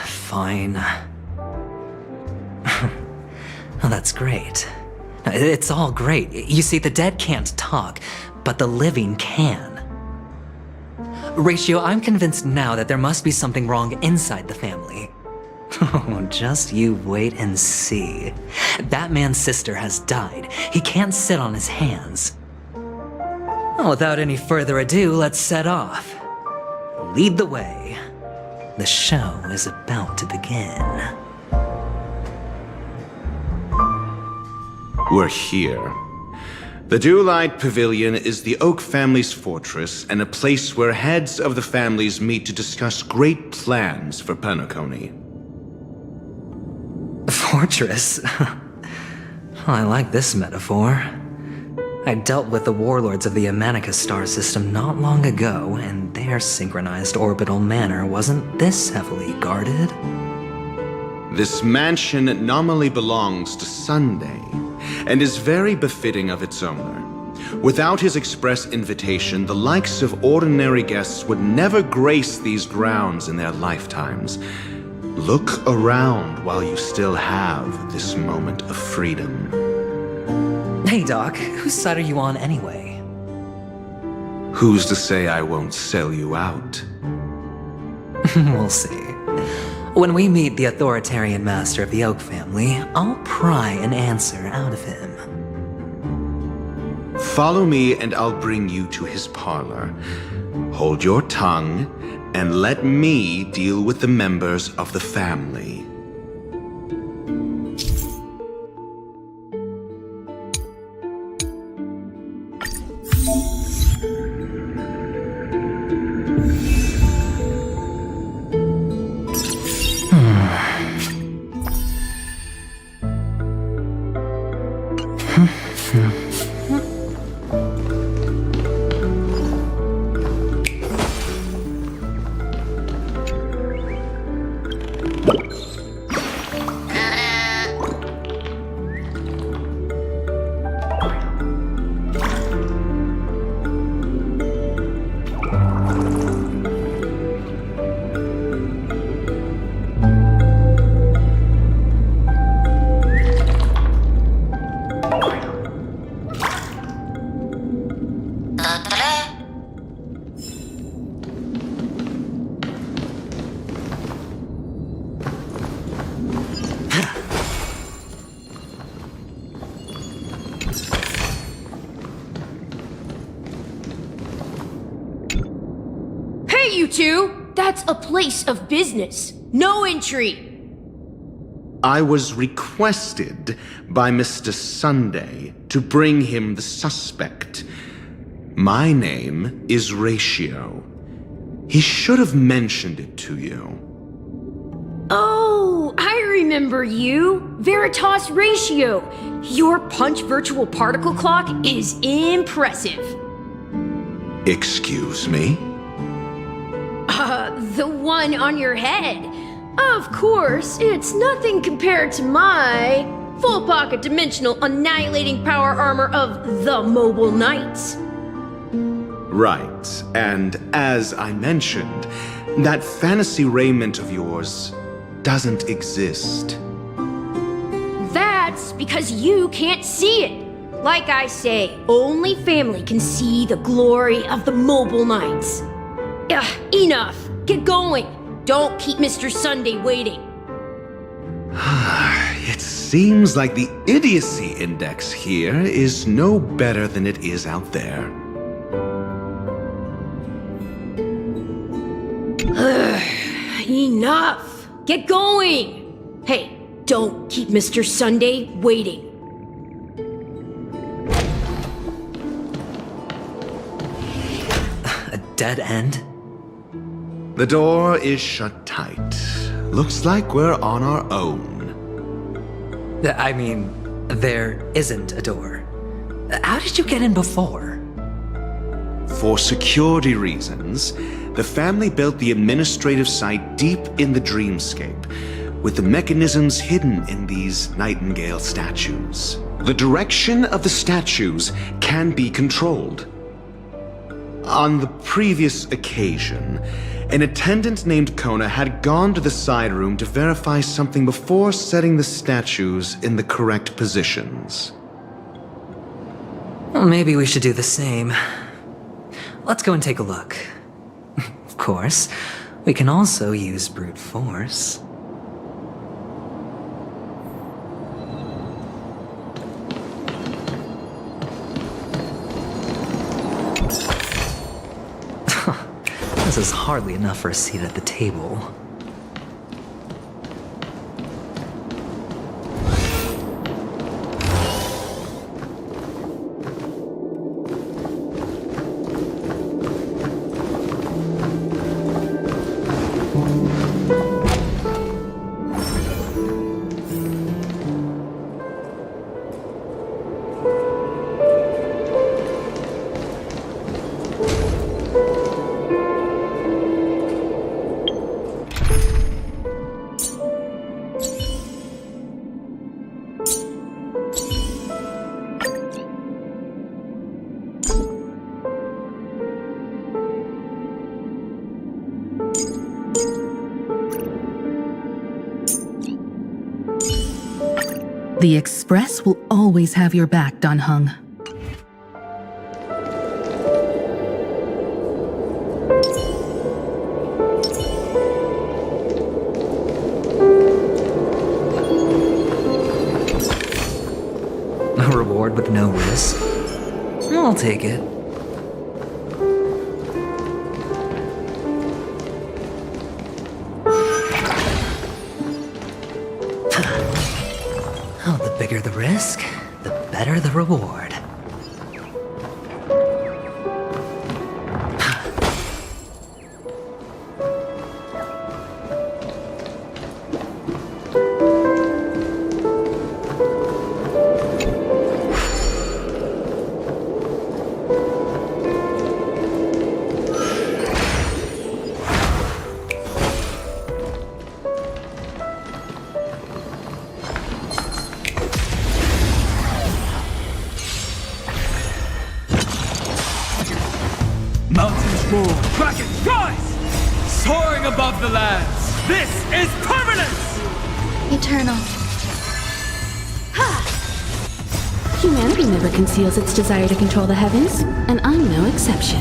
Fine. Oh, that's great. It's all great. You see, the dead can't talk, but the living can. Ratio, I'm convinced now that there must be something wrong inside the family. Oh, just you wait and see. That man's sister has died. He can't sit on his hands. Well, without any further ado, let's set off. Lead the way. The show is about to begin. We're here. The Dewlight Pavilion is the Oak family's fortress and a place where heads of the families meet to discuss great plans for Penacony. Fortress? I like this metaphor. I dealt with the warlords of the Amanica star system not long ago, and their synchronized orbital manor wasn't this heavily guarded. This mansion nominally belongs to Sunday, and is very befitting of its owner. Without his express invitation, the likes of ordinary guests would never grace these grounds in their lifetimes. Look around while you still have this moment of freedom. Hey, Doc, whose side are you on anyway? Who's to say I won't sell you out? We'll see. When we meet the authoritarian master of the Oak family, I'll pry an answer out of him. Follow me and I'll bring you to his parlor. Hold your tongue and let me deal with the members of the family. You two, that's a place of business. No entry. I was requested by Mr. Sunday to bring him the suspect. My name is Ratio. He should have mentioned it to you. Oh, I remember you. Veritas Ratio. Your punch virtual particle clock is impressive. Excuse me? The one on your head. Of course, it's nothing compared to my full pocket dimensional annihilating power armor of the Mobile Knights. Right, and as I mentioned, that fantasy raiment of yours doesn't exist. That's because you can't see it. Like I say, only family can see the glory of the Mobile Knights. Enough. Get going. Don't keep Mr. Sunday waiting. It seems like the idiocy index here is no better than it is out there. Enough. Get going. Hey, don't keep Mr. Sunday waiting. A dead end? The door is shut tight. Looks like we're on our own. I mean, there isn't a door. How did you get in before? For security reasons, the family built the administrative site deep in the dreamscape, with the mechanisms hidden in these nightingale statues. The direction of the statues can be controlled. On the previous occasion, an attendant named Kona had gone to the side room to verify something before setting the statues in the correct positions. Well, maybe we should do the same. Let's go and take a look. Of course, we can also use brute force. This is hardly enough for a seat at the table. The Express will always have your back, Dan Heng. with no risk. I'll take it. Oh, the bigger the risk, the better the reward. Mountains roar, dragons rise! Soaring above the lands, this is permanence! Eternal. Humanity never conceals its desire to control the heavens, and I'm no exception.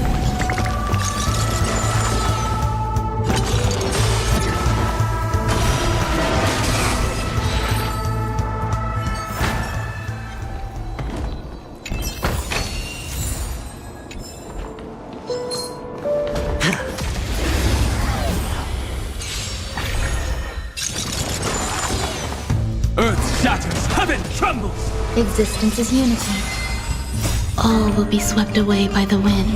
Earth shatters, heaven trembles! Existence is unity. All will be swept away by the wind.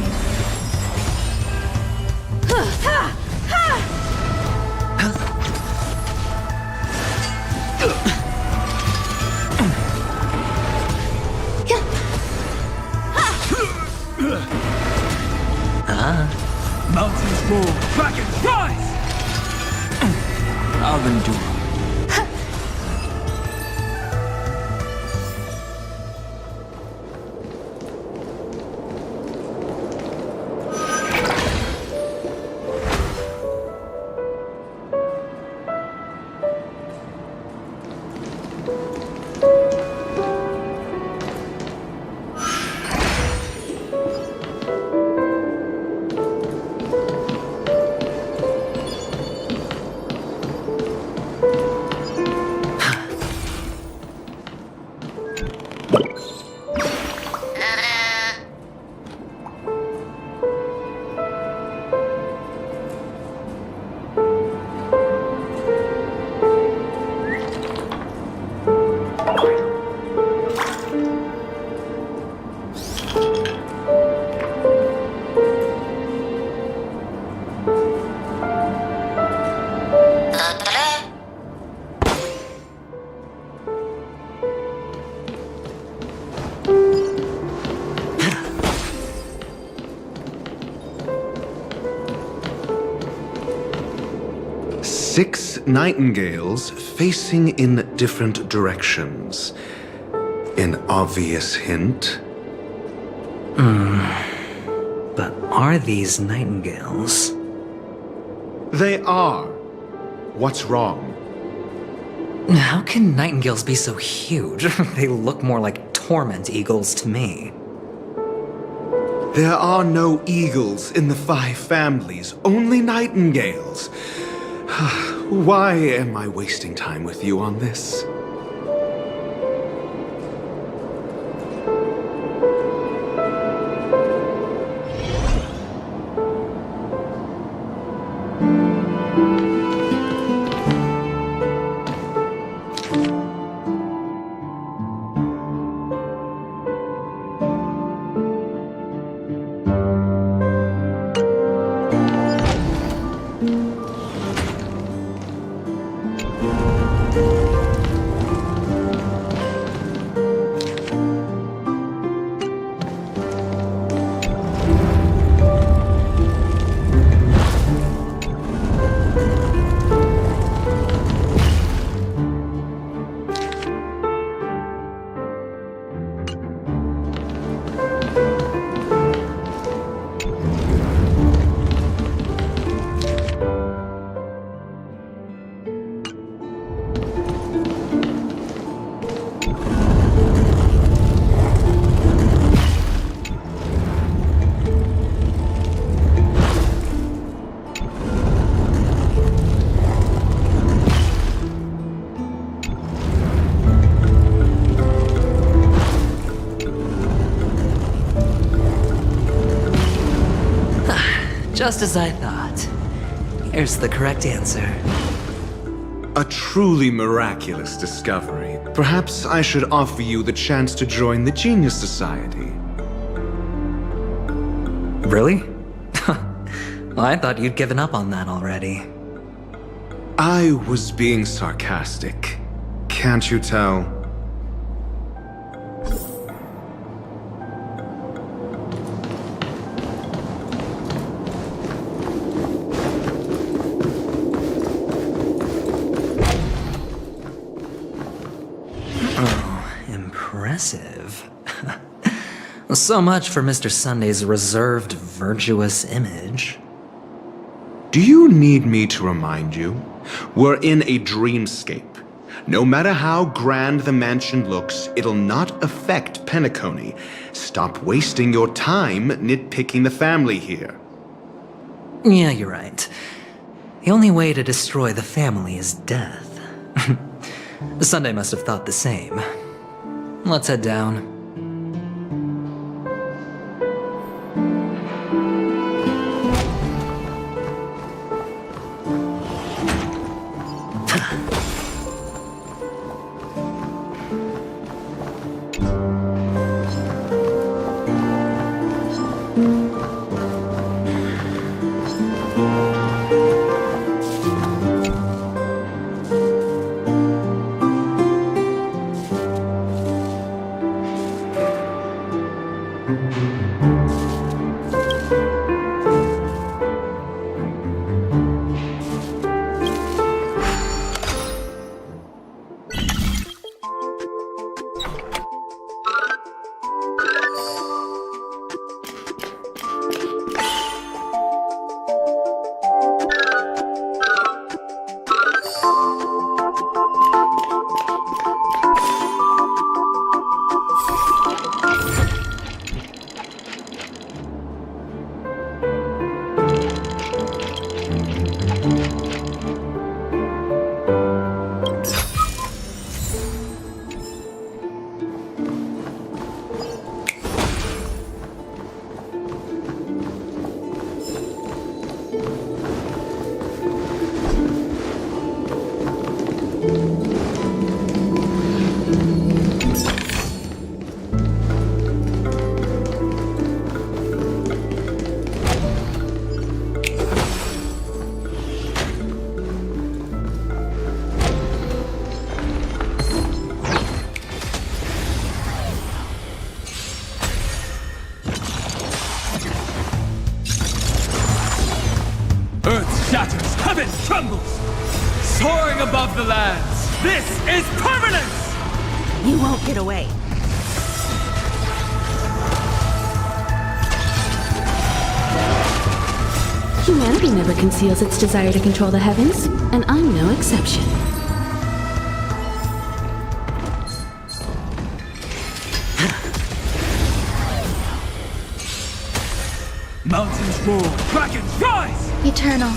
Mountains roar, dragons rise! I'll endure. Six nightingales facing in different directions. An obvious hint. But are these nightingales? They are. What's wrong? How can nightingales be so huge? They look more like torment eagles to me. There are no eagles in the 5 families, only nightingales. Why am I wasting time with you on this? Just as I thought. Here's the correct answer. A truly miraculous discovery. Perhaps I should offer you the chance to join the Genius Society. Really? Well, I thought you'd given up on that already. I was being sarcastic. Can't you tell? Impressive. So much for Mr. Sunday's reserved, virtuous image. Do you need me to remind you? We're in a dreamscape. No matter how grand the mansion looks, it'll not affect Penacony. Stop wasting your time nitpicking the family here. Yeah, you're right. The only way to destroy the family is death. Sunday must have thought the same. Let's head down. Shatters, heaven trembles! Soaring above the lands, this is permanence! You won't get away. Humanity never conceals its desire to control the heavens, and I'm no exception. Mountains roar, dragons rise! Eternal.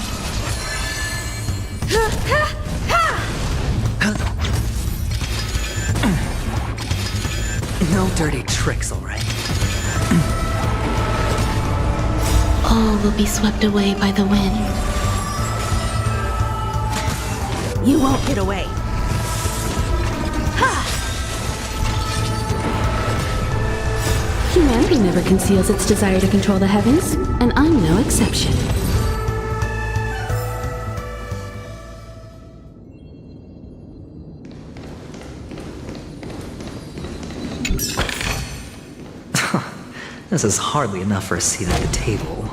No dirty tricks, all right? All will be swept away by the wind. You won't get away. Humanity never conceals its desire to control the heavens, and I'm no exception. This is hardly enough for a seat at the table.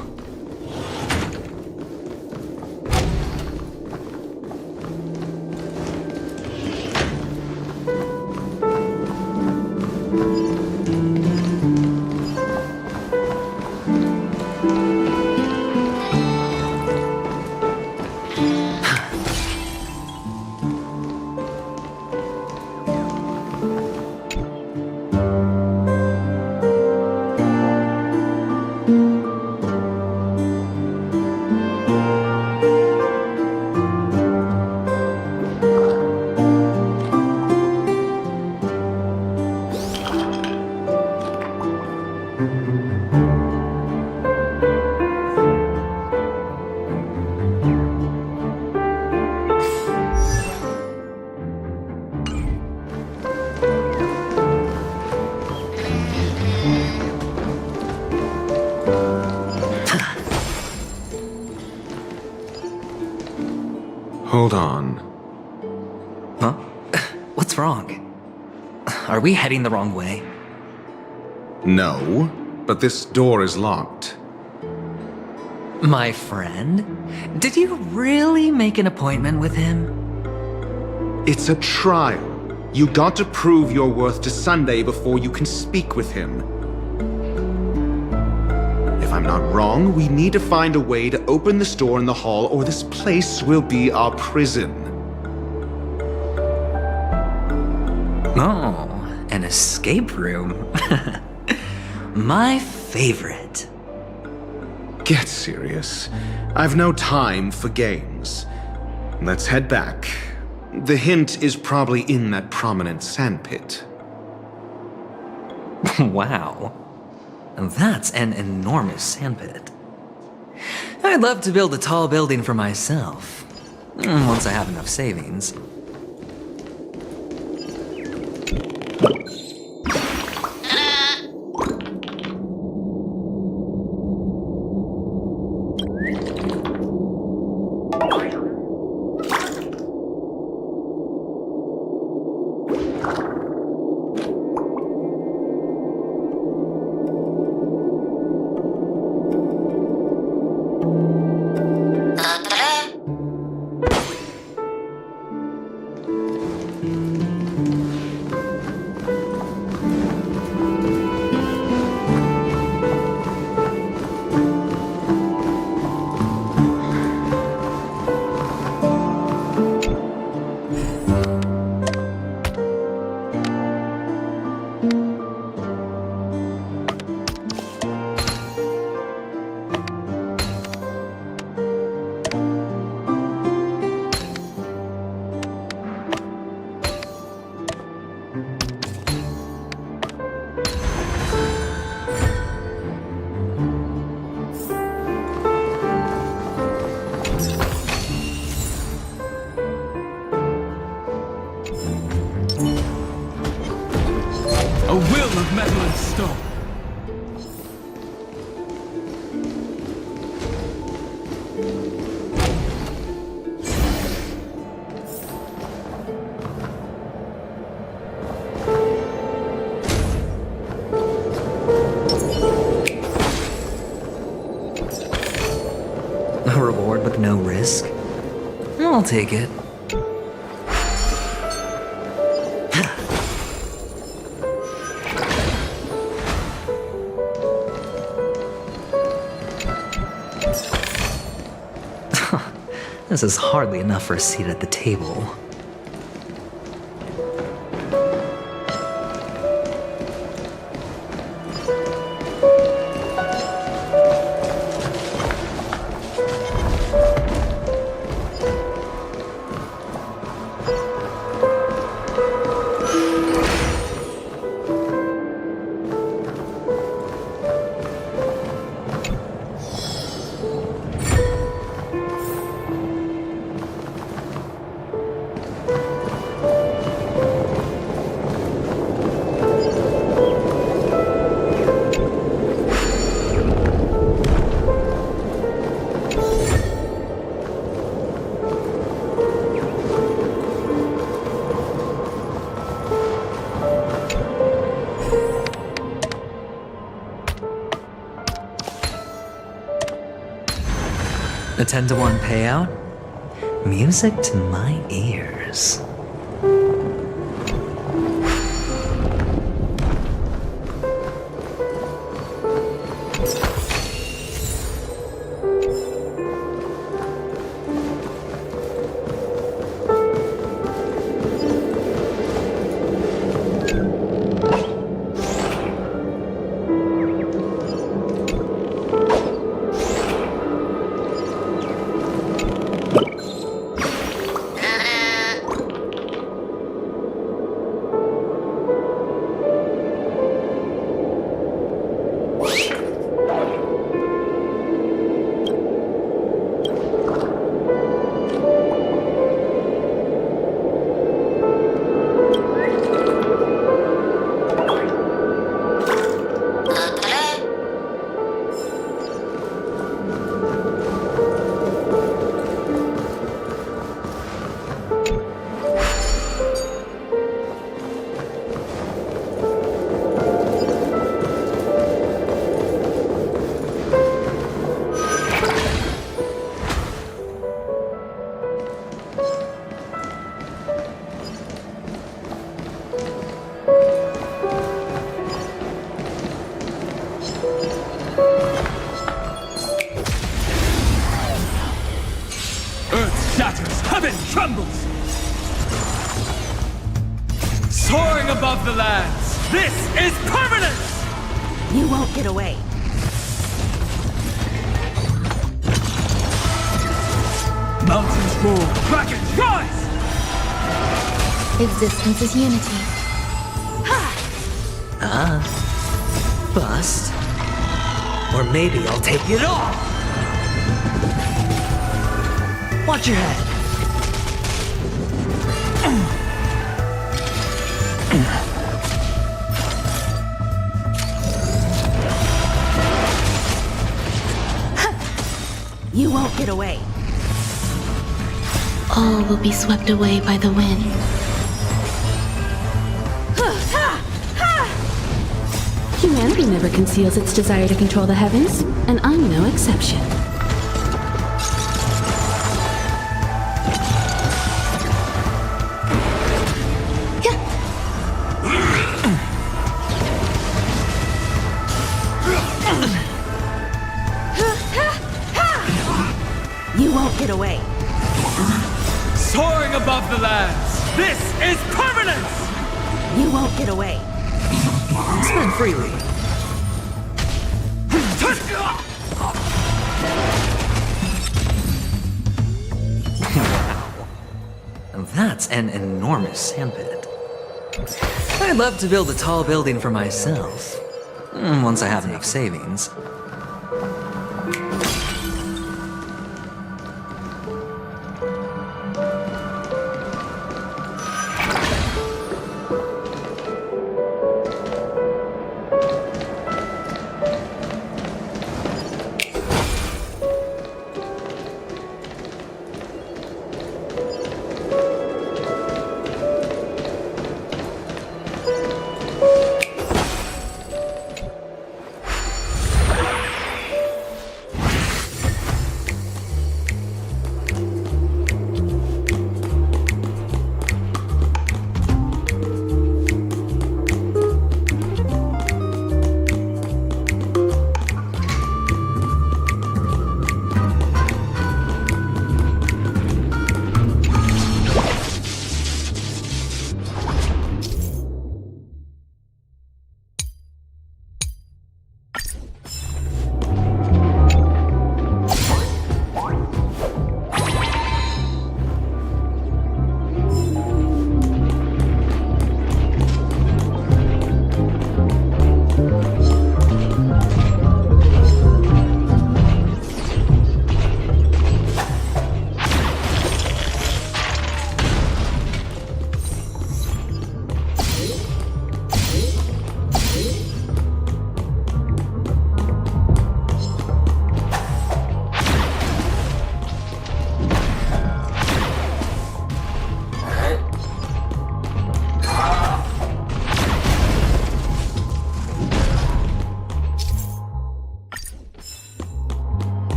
Hold on. Huh? What's wrong? Are we heading the wrong way? No, but this door is locked. My friend? Did you really make an appointment with him? It's a trial. You got to prove your worth to Sunday before you can speak with him. If I'm not wrong, we need to find a way to open this door in the hall, or this place will be our prison. Oh, an escape room. My favorite. Get serious. I've no time for games. Let's head back. The hint is probably in that prominent sandpit. Wow. That's an enormous sandpit. I'd love to build a tall building for myself. Once I have enough savings. A will of metal and stone. A reward with no risk? I'll take it. This is hardly enough for a seat at the table. A 10-to-1 payout? Music to my ears. wind trembles! Soaring above the lands, this is permanence! You won't get away. Mountains roar, dragons rise! Existence is unity. Bust. Or maybe I'll take it all! Watch your head. You won't get away. All will be swept away by the wind. Humanity never conceals its desire to control the heavens, and I'm no exception. You won't get away. Soaring above the lands, this is permanence! You won't get away. Spend freely. Wow. That's an enormous sandpit. I'd love to build a tall building for myself. Once I have enough savings.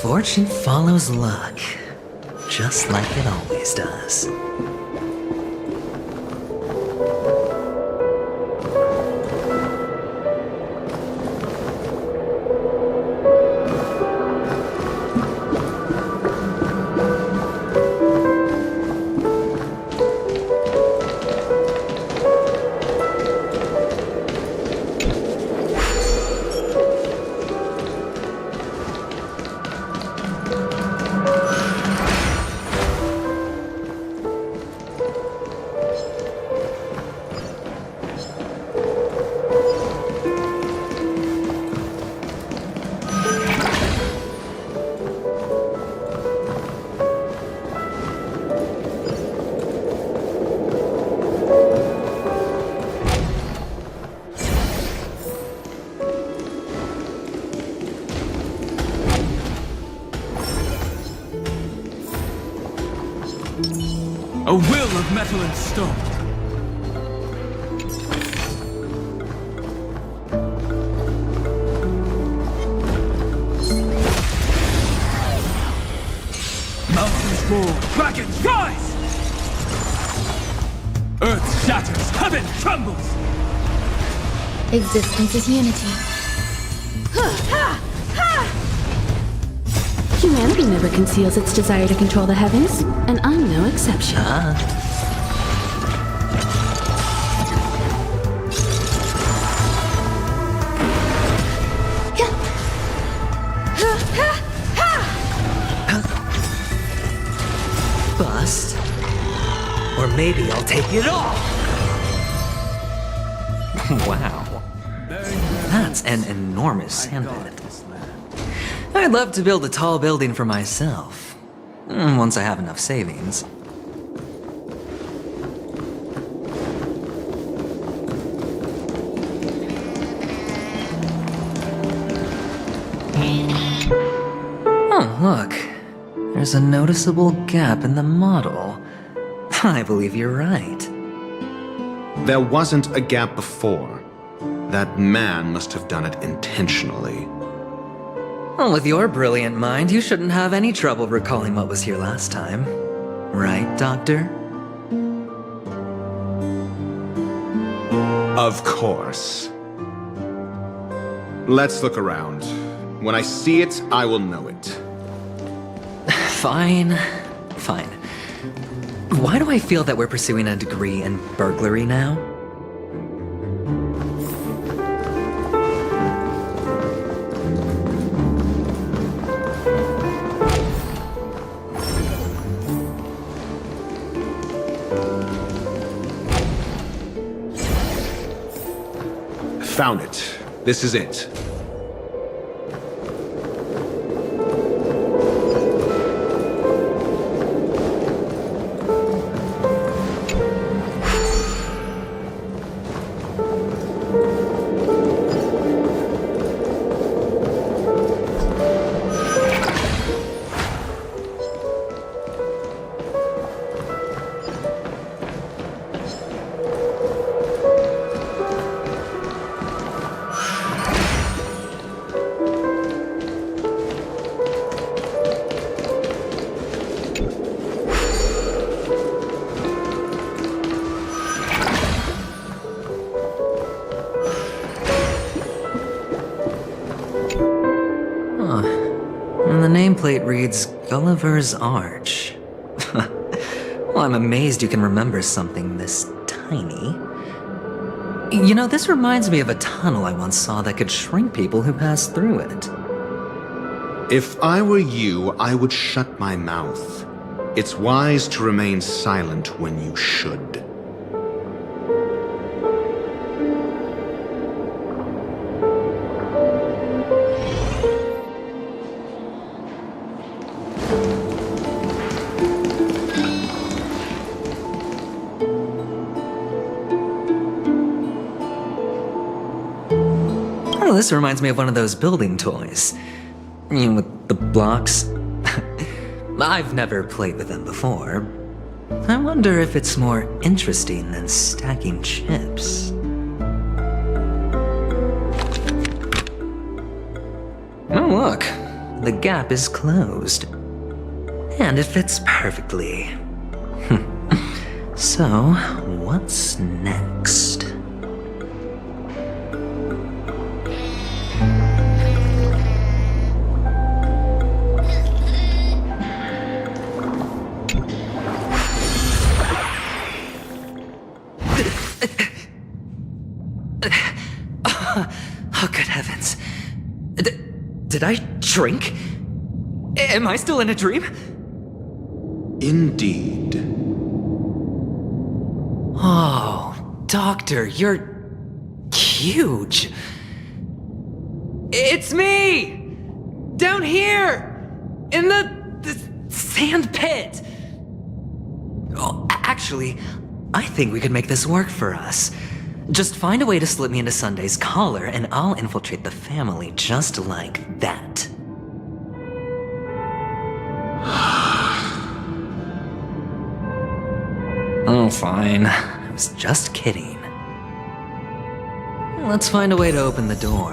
Fortune follows luck, just like it always does. A will of metal and stone. Mountains roar, dragons rise! Earth shatters, heaven trembles! Existence is unity. Humanity never conceals its desire to control the heavens, and I'm no exception. Bust. Or maybe I'll take it all! Wow. That's an enormous sandpit. I'd love to build a tall building for myself. Once I have enough savings. Oh, look. There's a noticeable gap in the model. I believe you're right. There wasn't a gap before. That man must have done it intentionally. Well, with your brilliant mind, you shouldn't have any trouble recalling what was here last time. Right, Doctor? Of course. Let's look around. When I see it, I will know it. Fine. Fine. Why do I feel that we're pursuing a degree in burglary now? Found it. This is it. The nameplate reads Gulliver's Arch. Well, I'm amazed you can remember something this tiny. You know, this reminds me of a tunnel I once saw that could shrink people who passed through it. If I were you, I would shut my mouth. It's wise to remain silent when you should. Oh, this reminds me of one of those building toys. You know, with the blocks. I've never played with them before. I wonder if it's more interesting than stacking chips. Oh, look. The gap is closed. And it fits perfectly. So, what's next? Oh, good heavens. Did I drink? Am I still in a dream? Indeed. Oh, Doctor, you're huge. It's me! Down here! In the sand pit! Oh, actually, I think we could make this work for us. Just find a way to slip me into Sunday's collar, and I'll infiltrate the family just like that. Oh, fine. I was just kidding. Let's find a way to open the door.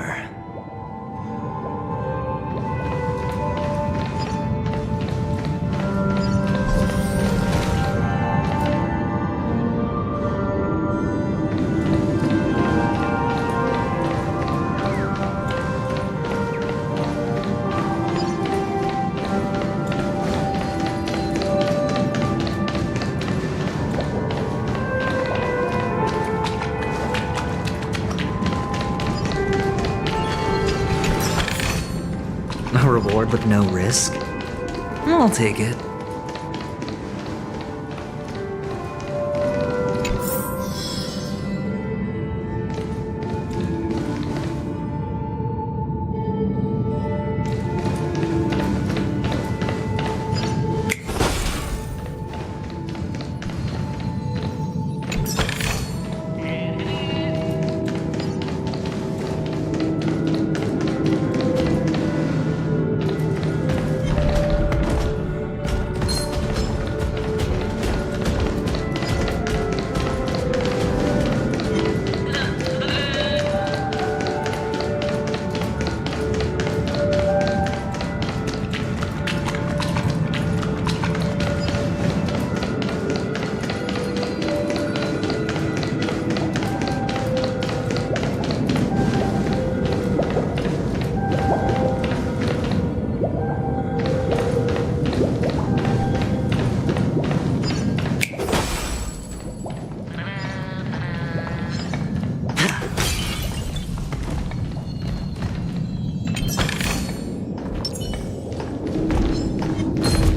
A reward with no risk? I'll take it.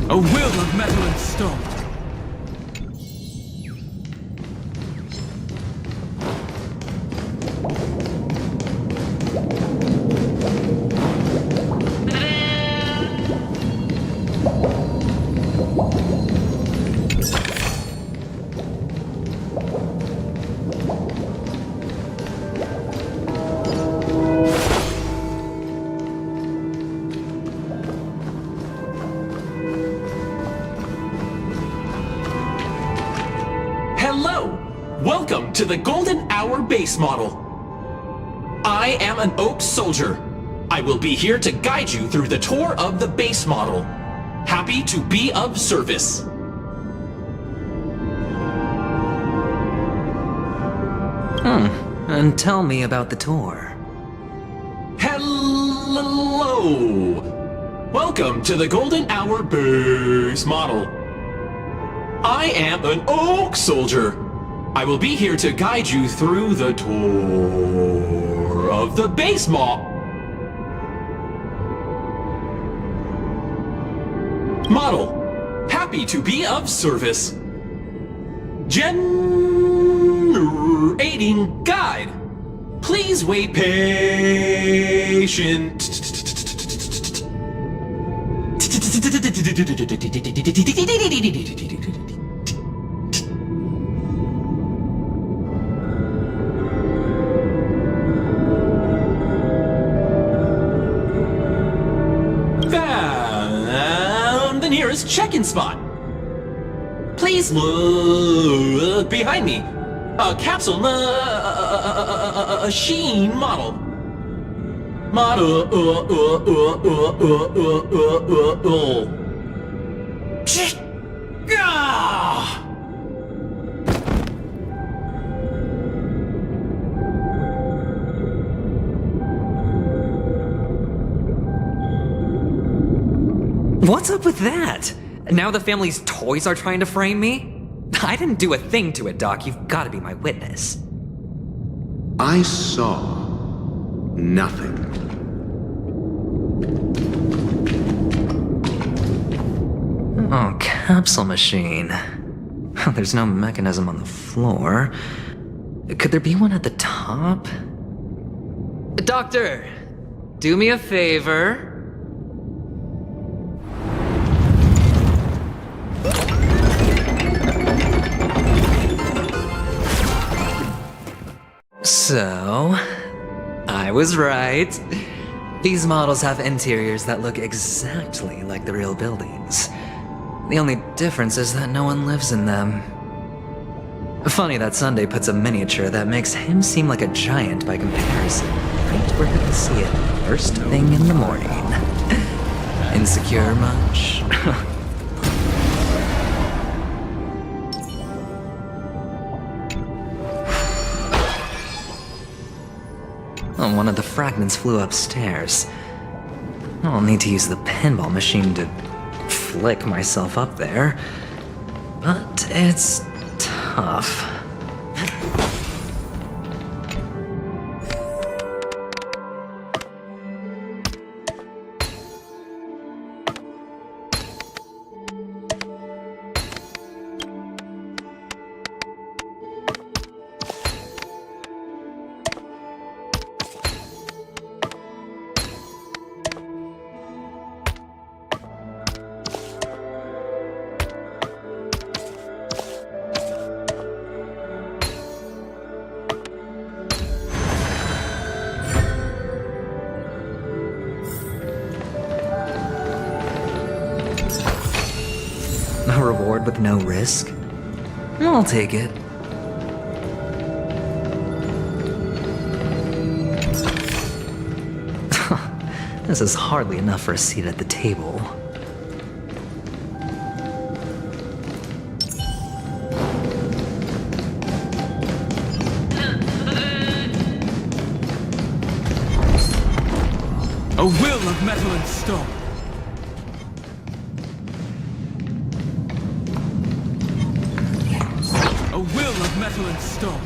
A will of metal and stone. Welcome to the Golden Hour base model. I am an Oak Soldier. I will be here to guide you through the tour of the base model. Happy to be of service. And tell me about the tour. Hello! Welcome to the Golden Hour base model. I am an Oak Soldier. I will be here to guide you through the tour of the base model. Happy to be of service. Generating guide. Please wait patient. Check-in spot. Please look behind me. A capsule machine model. What's up with that? Now the family's toys are trying to frame me? I didn't do a thing to it, Doc. You've got to be my witness. I saw nothing. Oh, capsule machine. There's no mechanism on the floor. Could there be one at the top? Doctor, do me a favor. So, I was right. These models have interiors that look exactly like the real buildings. The only difference is that no one lives in them. Funny that Sunday puts a miniature that makes him seem like a giant by comparison right where he can see it first thing in the morning. Insecure much? Oh, one of the fragments flew upstairs. I'll need to use the pinball machine to flick myself up there. But it's tough. A reward with no risk? I'll take it. This is hardly enough for a seat at the table. A will of metal and stone. A will of metal and stone.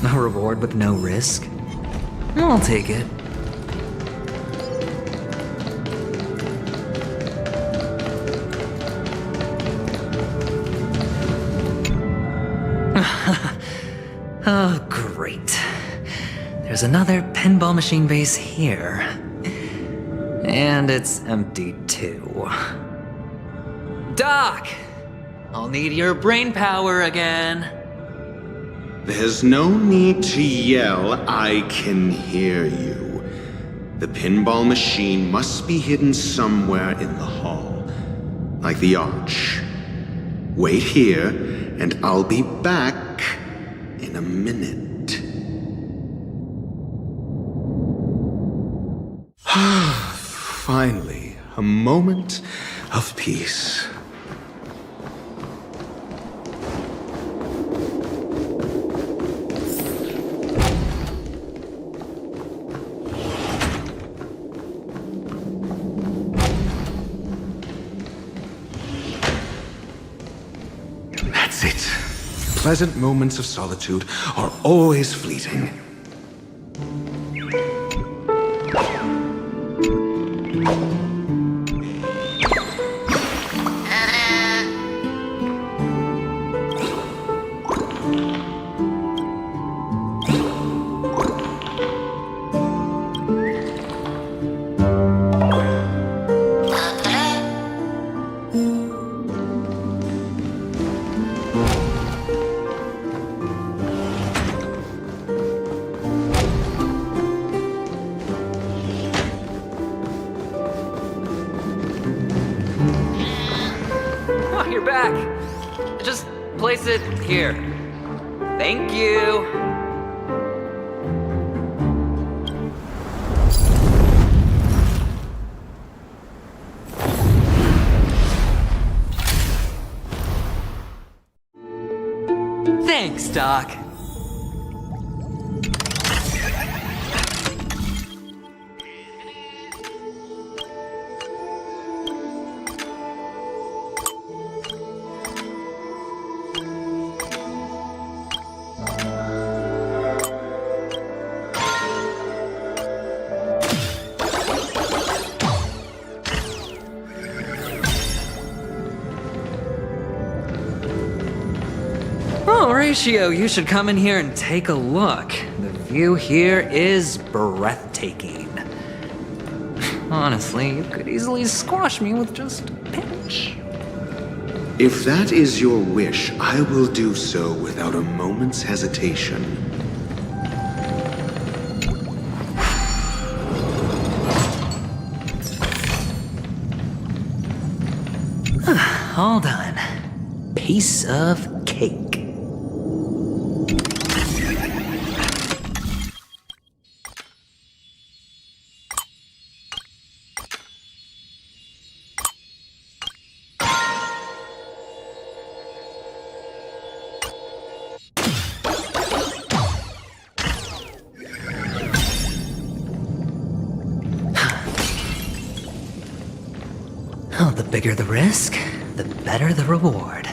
A reward with no risk? I'll take it. Oh, great. There's another pinball machine base here. And it's empty too. Doc! I'll need your brain power again. There's no need to yell, I can hear you. The pinball machine must be hidden somewhere in the hall, like the arch. Wait here, and I'll be back in a minute. Finally, A moment of peace. That's it. Pleasant moments of solitude are always fleeting. Oh, you're back. Just place it here. Thank you. Thanks, Doc. Oh, Ratio, you should come in here and take a look. The view here is breathtaking. Honestly, you could easily squash me with just a pinch. If that is your wish, I will do so without a moment's hesitation. All done. Piece of cake. Oh, the bigger the risk, the better the reward.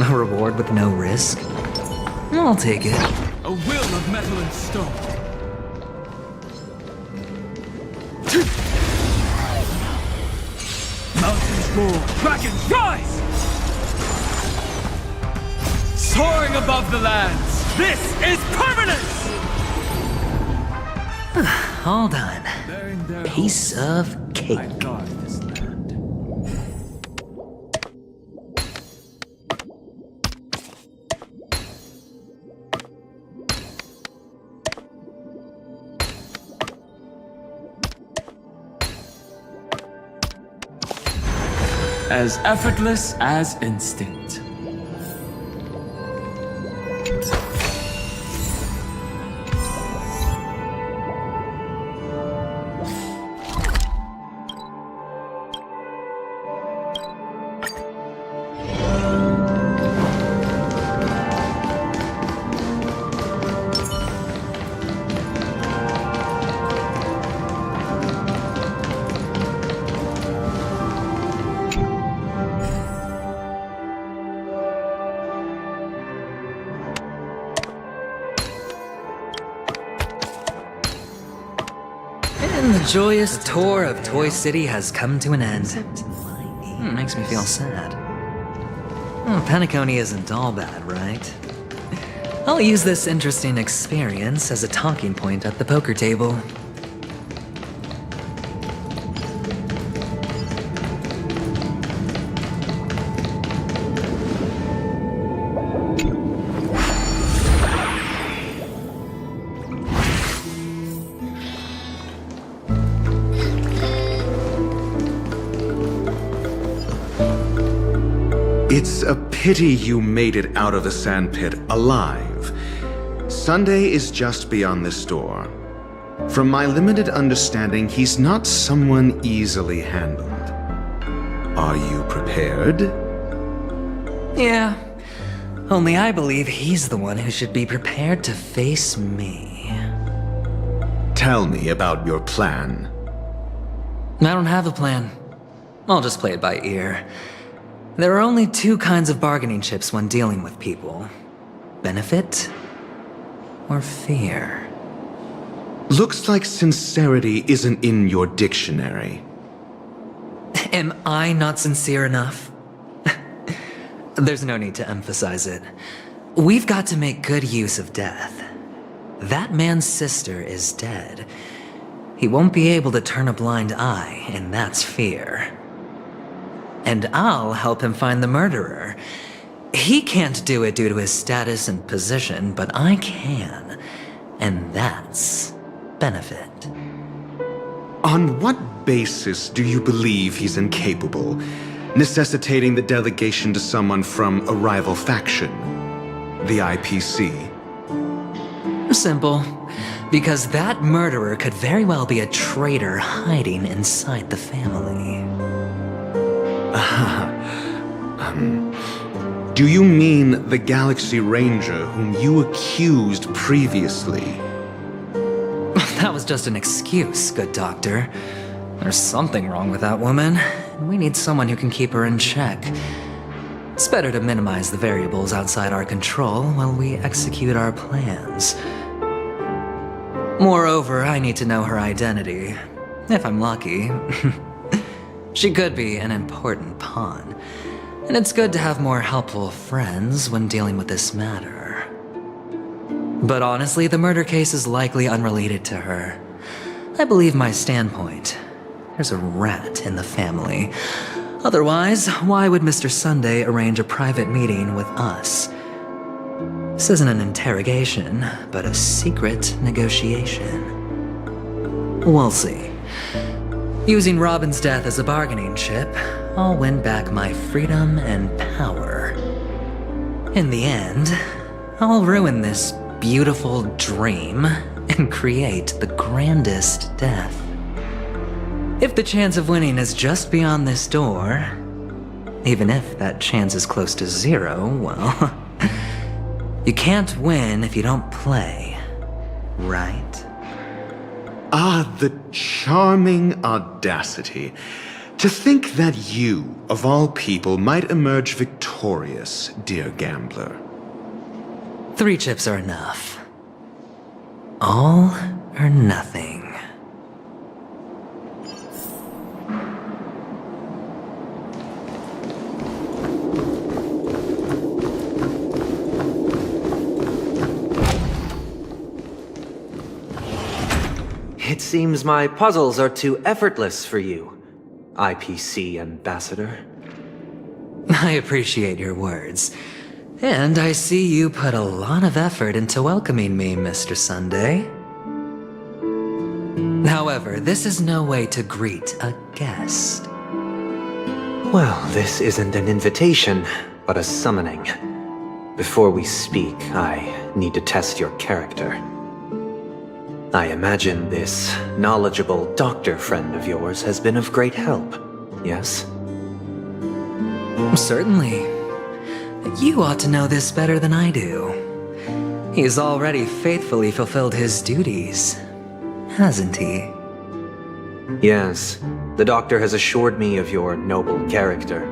A reward with no risk? I'll take it. A will of metal and stone. Mountains roar, dragons rise! Soaring above the lands, this is permanence! All done. Piece of cake. As effortless as instinct. The joyous tour of Toy City has come to an end. Makes me feel sad. Penacony isn't all bad, right? I'll use this interesting experience as a talking point at the poker table. It's a pity you made it out of the sandpit alive. Sunday is just beyond this door. From my limited understanding, he's not someone easily handled. Are you prepared? Yeah. Only I believe he's the one who should be prepared to face me. Tell me about your plan. I don't have a plan. I'll just play it by ear. There are only two kinds of bargaining chips when dealing with people. Benefit or fear. Looks like sincerity isn't in your dictionary. Am I not sincere enough? There's no need to emphasize it. We've got to make good use of death. That man's sister is dead. He won't be able to turn a blind eye, and that's fear. And I'll help him find the murderer. He can't do it due to his status and position, but I can. And that's benefit. On what basis do you believe he's incapable, necessitating the delegation to someone from a rival faction? The IPC? Simple. Because that murderer could very well be a traitor hiding inside the family. Do you mean the Galaxy Ranger whom you accused previously? That was just an excuse, good doctor. There's something wrong with that woman, and we need someone who can keep her in check. It's better to minimize the variables outside our control while we execute our plans. Moreover, I need to know her identity. If I'm lucky. She could be an important pawn. And it's good to have more helpful friends when dealing with this matter. But honestly, the murder case is likely unrelated to her. I believe my standpoint. There's a rat in the family. Otherwise, why would Mr. Sunday arrange a private meeting with us? This isn't an interrogation, but a secret negotiation. We'll see. Using Robin's death as a bargaining chip, I'll win back my freedom and power. In the end, I'll ruin this beautiful dream and create the grandest death. If the chance of winning is just beyond this door, even if that chance is close to zero, well, you can't win if you don't play, right? Ah, the charming audacity. To think that you, of all people, might emerge victorious, dear gambler. 3 chips are enough. All or nothing. It seems my puzzles are too effortless for you, IPC Ambassador. I appreciate your words. And I see you put a lot of effort into welcoming me, Mr. Sunday. However, this is no way to greet a guest. Well, this isn't an invitation, but a summoning. Before we speak, I need to test your character. I imagine this knowledgeable doctor friend of yours has been of great help, yes? Certainly. You ought to know this better than I do. He's already faithfully fulfilled his duties, hasn't he? Yes, the doctor has assured me of your noble character.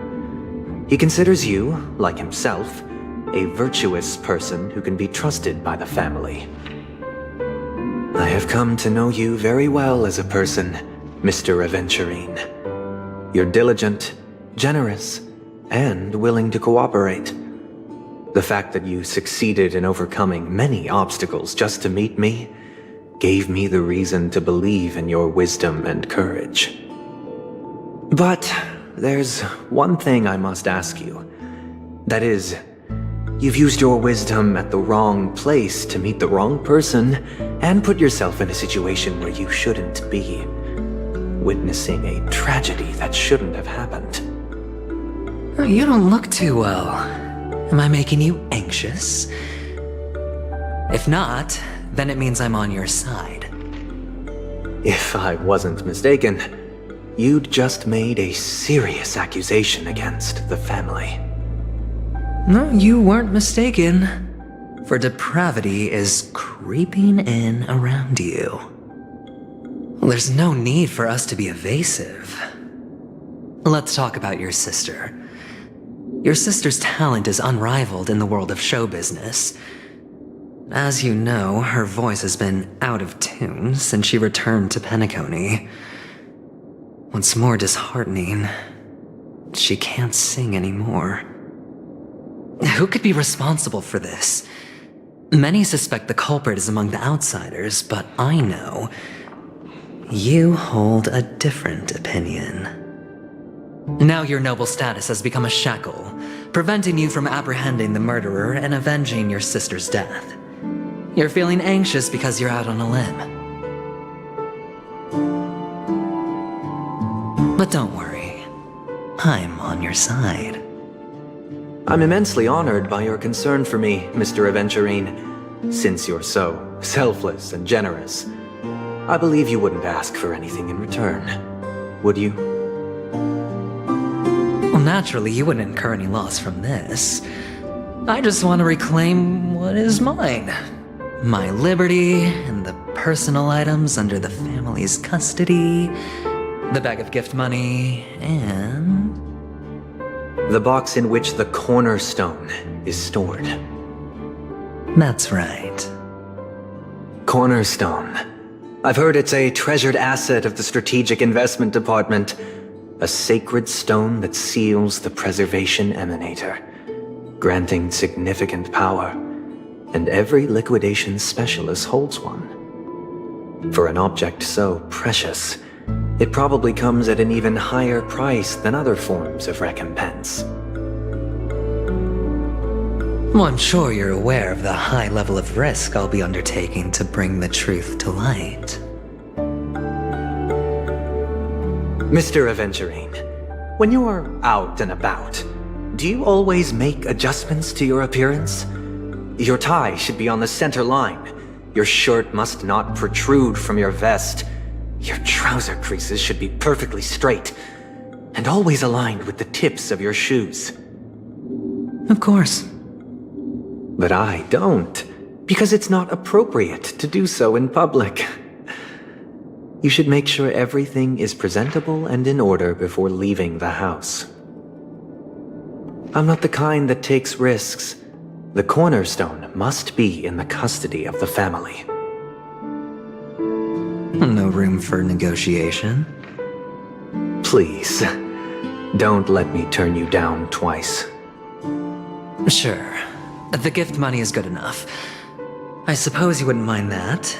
He considers you, like himself, a virtuous person who can be trusted by the family. I have come to know you very well as a person, Mr. Aventurine. You're diligent, generous, and willing to cooperate. The fact that you succeeded in overcoming many obstacles just to meet me gave me the reason to believe in your wisdom and courage. But there's one thing I must ask you. That is, you've used your wisdom at the wrong place to meet the wrong person and put yourself in a situation where you shouldn't be, witnessing a tragedy that shouldn't have happened. You don't look too well. Am I making you anxious? If not, then it means I'm on your side. If I wasn't mistaken, you'd just made a serious accusation against the family. No, you weren't mistaken. For depravity is creeping in around you. There's no need for us to be evasive. Let's talk about your sister. Your sister's talent is unrivaled in the world of show business. As you know, her voice has been out of tune since she returned to Penacony. What's more disheartening, she can't sing anymore. Who could be responsible for this? Many suspect the culprit is among the outsiders, but I know you hold a different opinion. Now your noble status has become a shackle, preventing you from apprehending the murderer and avenging your sister's death. You're feeling anxious because you're out on a limb. But don't worry, I'm on your side. I'm immensely honored by your concern for me, Mr. Aventurine. Since you're so selfless and generous, I believe you wouldn't ask for anything in return, would you? Well, naturally, you wouldn't incur any loss from this. I just want to reclaim what is mine. My liberty and the personal items under the family's custody, the bag of gift money, and the box in which the cornerstone is stored. That's right. Cornerstone. I've heard it's a treasured asset of the Strategic Investment Department. A sacred stone that seals the Preservation Emanator, granting significant power, and every liquidation specialist holds one. For an object so precious, it probably comes at an even higher price than other forms of recompense. Well, I'm sure you're aware of the high level of risk I'll be undertaking to bring the truth to light. Mr. Aventurine, when you're out and about, do you always make adjustments to your appearance? Your tie should be on the center line. Your shirt must not protrude from your vest. Your trouser creases should be perfectly straight, and always aligned with the tips of your shoes. Of course. But I don't, because it's not appropriate to do so in public. You should make sure everything is presentable and in order before leaving the house. I'm not the kind that takes risks. The cornerstone must be in the custody of the family. No room for negotiation. Please, don't let me turn you down twice. Sure. The gift money is good enough. I suppose you wouldn't mind that.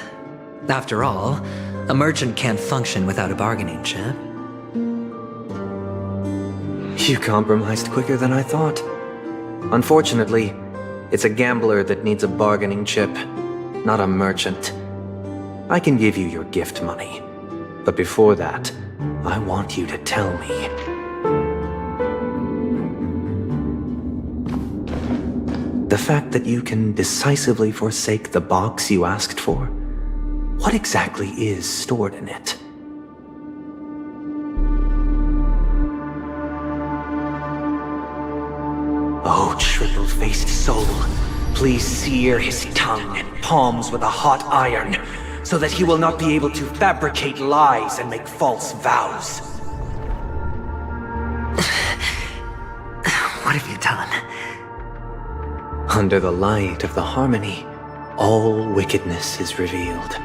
After all, a merchant can't function without a bargaining chip. You compromised quicker than I thought. Unfortunately, it's a gambler that needs a bargaining chip, not a merchant. I can give you your gift money, but before that, I want you to tell me. The fact that you can decisively forsake the box you asked for, what exactly is stored in it? Oh, triple-faced soul, please sear his tongue and palms with a hot iron, so that he will not be able to fabricate lies and make false vows. What have you done? Under the light of the harmony, all wickedness is revealed.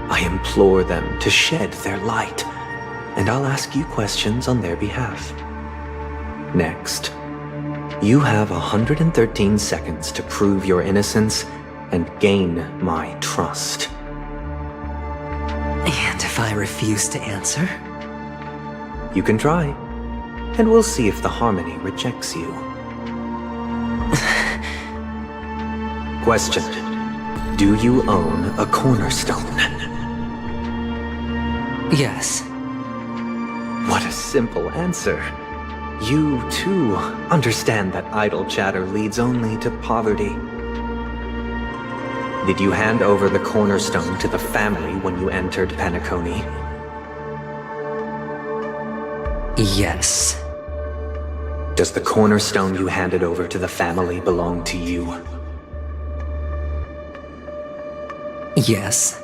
I implore them to shed their light, and I'll ask you questions on their behalf. Next, you have 113 seconds to prove your innocence and gain my trust. And if I refuse to answer? You can try, and we'll see if the Harmony rejects you. Question: do you own a cornerstone? Yes. What a simple answer. You, too, understand that idle chatter leads only to poverty. Did you hand over the cornerstone to the family when you entered Penacony? Yes. Does the cornerstone you handed over to the family belong to you? Yes.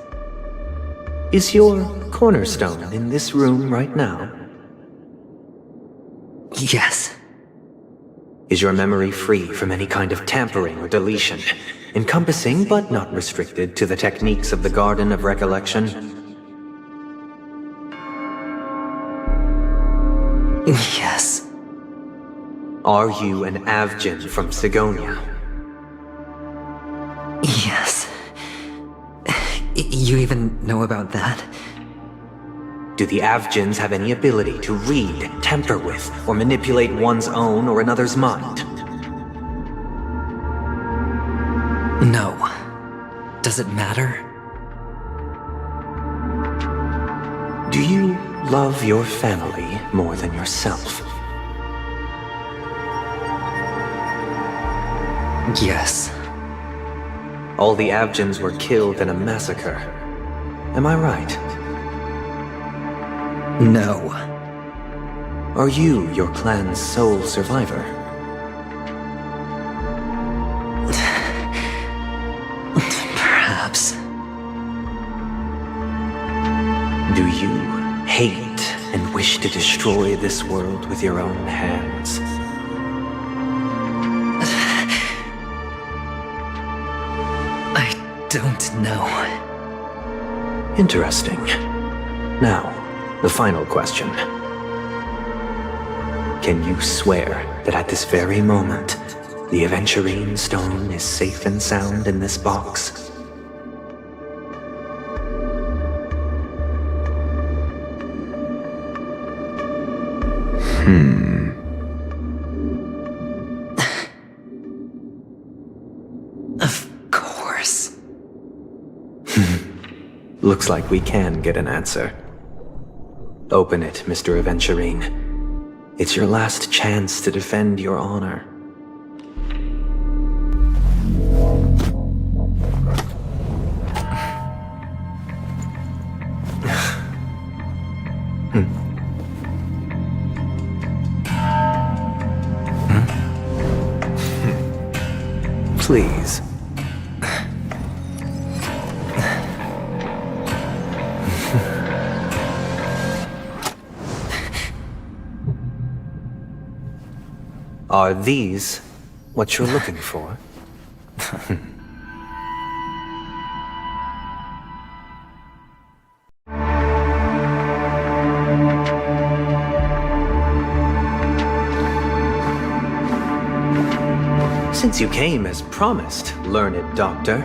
Is your cornerstone in this room right now? Yes. Is your memory free from any kind of tampering or deletion, encompassing but not restricted to the techniques of the Garden of Recollection? Yes. Are you an Avgin from Sigonia? Yes. You even know about that? Do the Avgins have any ability to read, tamper with, or manipulate one's own or another's mind? No. Does it matter? Do you love your family more than yourself? Yes. All the Avgins were killed in a massacre. Am I right? No. Are you your clan's sole survivor? Perhaps. Do you hate and wish to destroy this world with your own hands? I don't know. Interesting. Now, the final question. Can you swear that at this very moment, the Aventurine stone is safe and sound in this box? Of course. Looks like we can get an answer. Open it, Mr. Aventurine. It's your last chance to defend your honor. Please. Are these what you're looking for? Since you came as promised, learned doctor,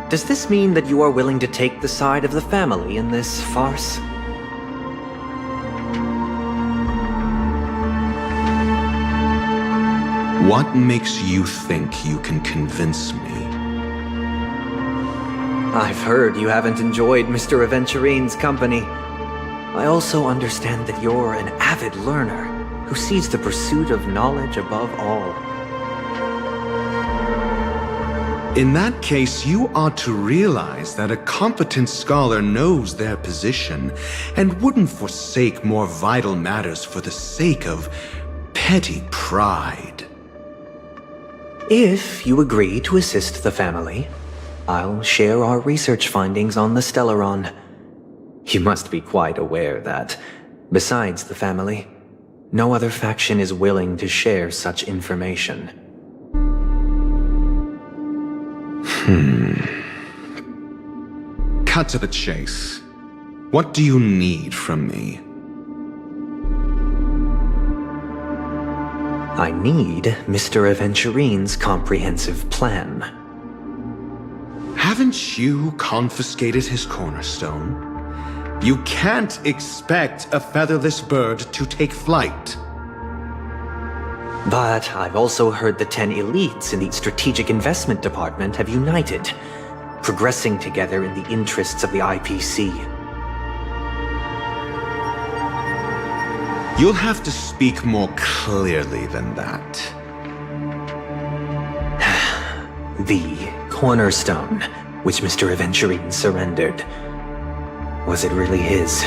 does this mean that you are willing to take the side of the family in this farce? What makes you think you can convince me? I've heard you haven't enjoyed Mr. Aventurine's company. I also understand that you're an avid learner who sees the pursuit of knowledge above all. In that case, you ought to realize that a competent scholar knows their position and wouldn't forsake more vital matters for the sake of petty pride. If you agree to assist the family, I'll share our research findings on the Stellaron. You must be quite aware that, besides the family, no other faction is willing to share such information. cut to the chase. What do you need from me? I need Mr. Aventurine's comprehensive plan. Haven't you confiscated his cornerstone? You can't expect a featherless bird to take flight. But I've also heard the 10 elites in the Strategic Investment Department have united, progressing together in the interests of the IPC. You'll have to speak more clearly than that. The cornerstone, which Mr. Aventurine surrendered. Was it really his?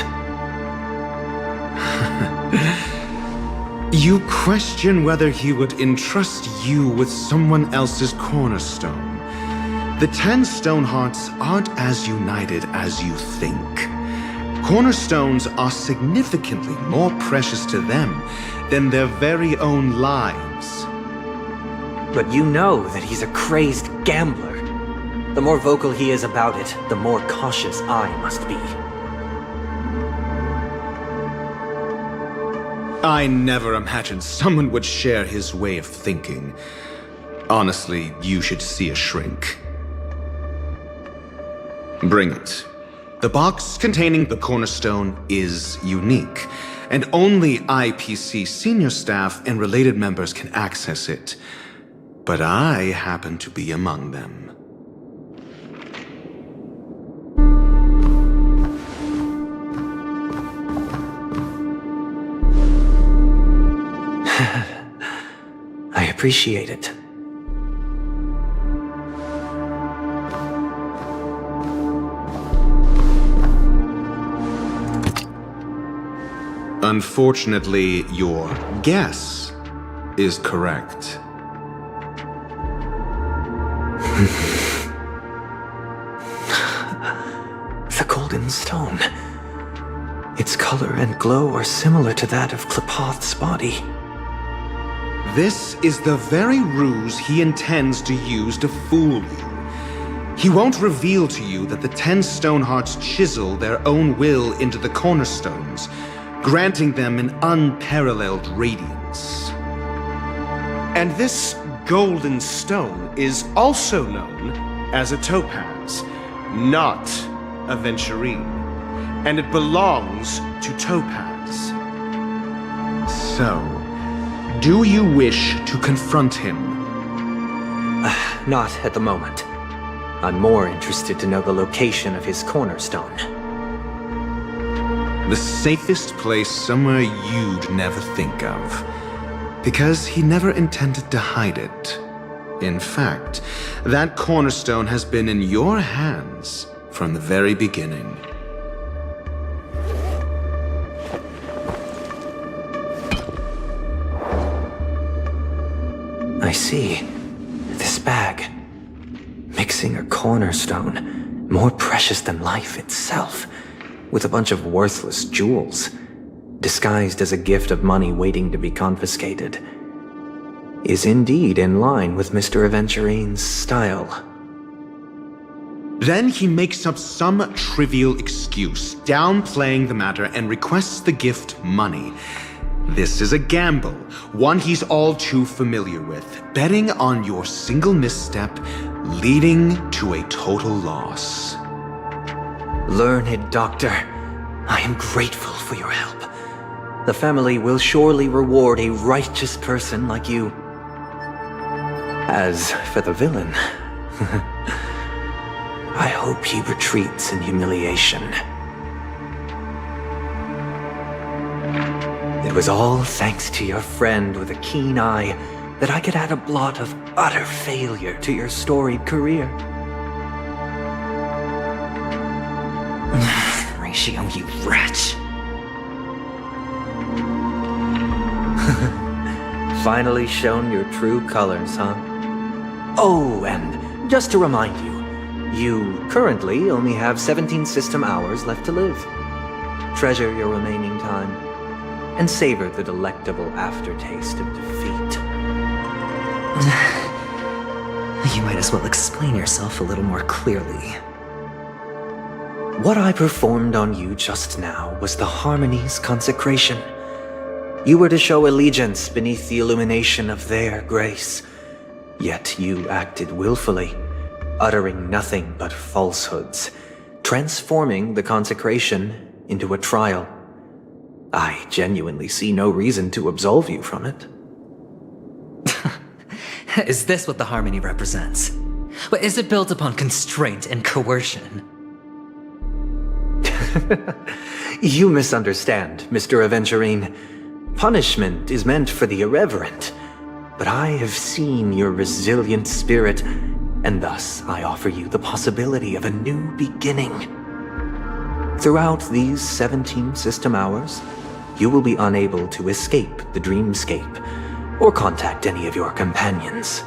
You question whether he would entrust you with someone else's cornerstone. The 10 Stonehearts aren't as united as you think. Cornerstones are significantly more precious to them than their very own lives. But you know that he's a crazed gambler. The more vocal he is about it, the more cautious I must be. I never imagined someone would share his way of thinking. Honestly, you should see a shrink. Bring it. The box containing the cornerstone is unique, and only IPC senior staff and related members can access it. But I happen to be among them. I appreciate it. Unfortunately, your guess is correct. The golden stone. Its color and glow are similar to that of Klepoth's body. This is the very ruse he intends to use to fool you. He won't reveal to you that the 10 Stonehearts chisel their own will into the cornerstones, granting them an unparalleled radiance. And this golden stone is also known as a topaz, not a venturine. And it belongs to Topaz. So, do you wish to confront him? Not at the moment. I'm more interested to know the location of his cornerstone. The safest place somewhere you'd never think of. Because he never intended to hide it. In fact, that cornerstone has been in your hands from the very beginning. I see. This bag. Mixing a cornerstone, more precious than life itself, with a bunch of worthless jewels, disguised as a gift of money waiting to be confiscated, is indeed in line with Mr. Aventurine's style. Then he makes up some trivial excuse, downplaying the matter, and requests the gift money. This is a gamble, one he's all too familiar with, betting on your single misstep, leading to a total loss. Learned doctor, I am grateful for your help. The family will surely reward a righteous person like you. As for the villain, I hope he retreats in humiliation. It was all thanks to your friend with a keen eye that I could add a blot of utter failure to your storied career. Ratio, you wretch. Finally shown your true colors, huh? Oh, and just to remind you, you currently only have 17 system hours left to live. Treasure your remaining time, and savor the delectable aftertaste of defeat. You might as well explain yourself a little more clearly. What I performed on you just now was the Harmony's consecration. You were to show allegiance beneath the illumination of their grace. Yet you acted willfully, uttering nothing but falsehoods, transforming the consecration into a trial. I genuinely see no reason to absolve you from it. Is this what the Harmony represents? But is it built upon constraint and coercion? You misunderstand, Mr. Aventurine. Punishment is meant for the irreverent, but I have seen your resilient spirit, and thus I offer you the possibility of a new beginning. Throughout these 17 system hours, you will be unable to escape the dreamscape or contact any of your companions.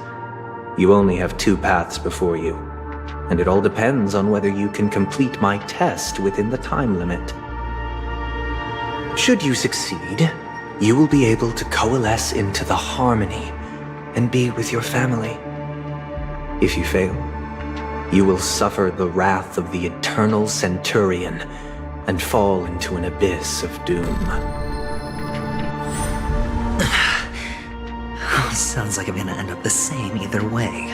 You only have 2 paths before you, and it all depends on whether you can complete my test within the time limit. Should you succeed, you will be able to coalesce into the Harmony and be with your family. If you fail, you will suffer the wrath of the eternal Centurion and fall into an abyss of doom. Sounds like I'm gonna end up the same either way.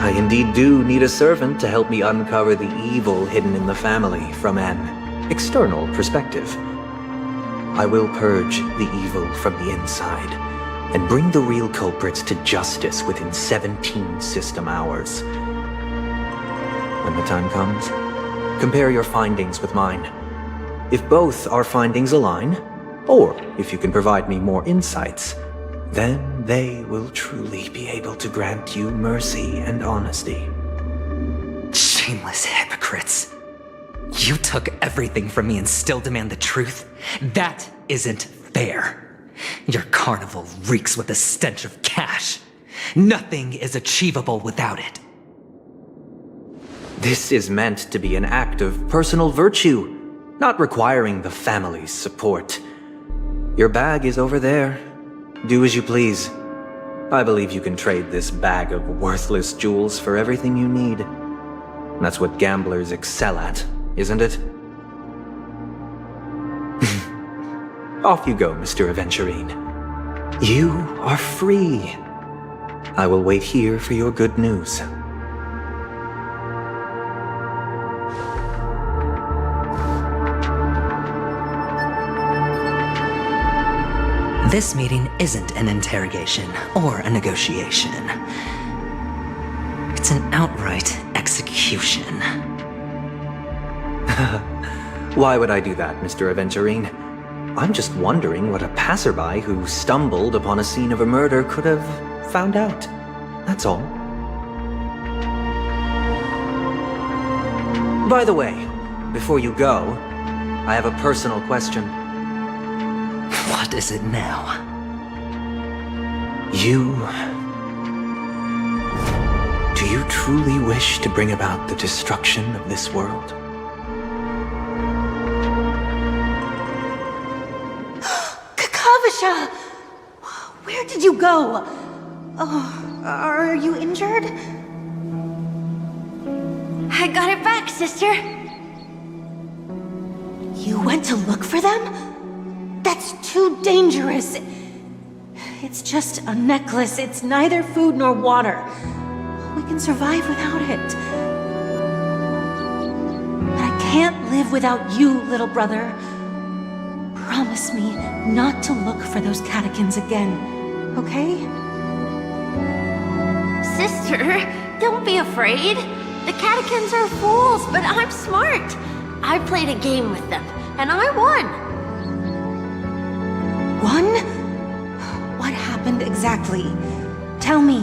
I indeed do need a servant to help me uncover the evil hidden in the family from an external perspective. I will purge the evil from the inside and bring the real culprits to justice within 17 system hours. When the time comes, compare your findings with mine. If both our findings align, or if you can provide me more insights, then they will truly be able to grant you mercy and honesty. Shameless hypocrites. You took everything from me and still demand the truth? That isn't fair. Your carnival reeks with the stench of cash. Nothing is achievable without it. This is meant to be an act of personal virtue, not requiring the family's support. Your bag is over there. Do as you please. I believe you can trade this bag of worthless jewels for everything you need. That's what gamblers excel at, isn't it? Off you go, Mr. Aventurine. You are free. I will wait here for your good news. This meeting isn't an interrogation or a negotiation. It's an outright execution. Why would I do that, Mr. Aventurine? I'm just wondering what a passerby who stumbled upon a scene of a murder could have found out. That's all. By the way, before you go, I have a personal question. What is it now? Do you truly wish to bring about the destruction of this world? Kakavasha! Where did you go? Oh, are you injured? I got it back, sister. You went to look for them? That's too dangerous. It's just a necklace. It's neither food nor water. We can survive without it. But I can't live without you, little brother. Promise me not to look for those catechins again, okay? Sister, don't be afraid. The catechins are fools, but I'm smart. I played a game with them, and I won. Won? What happened exactly? Tell me.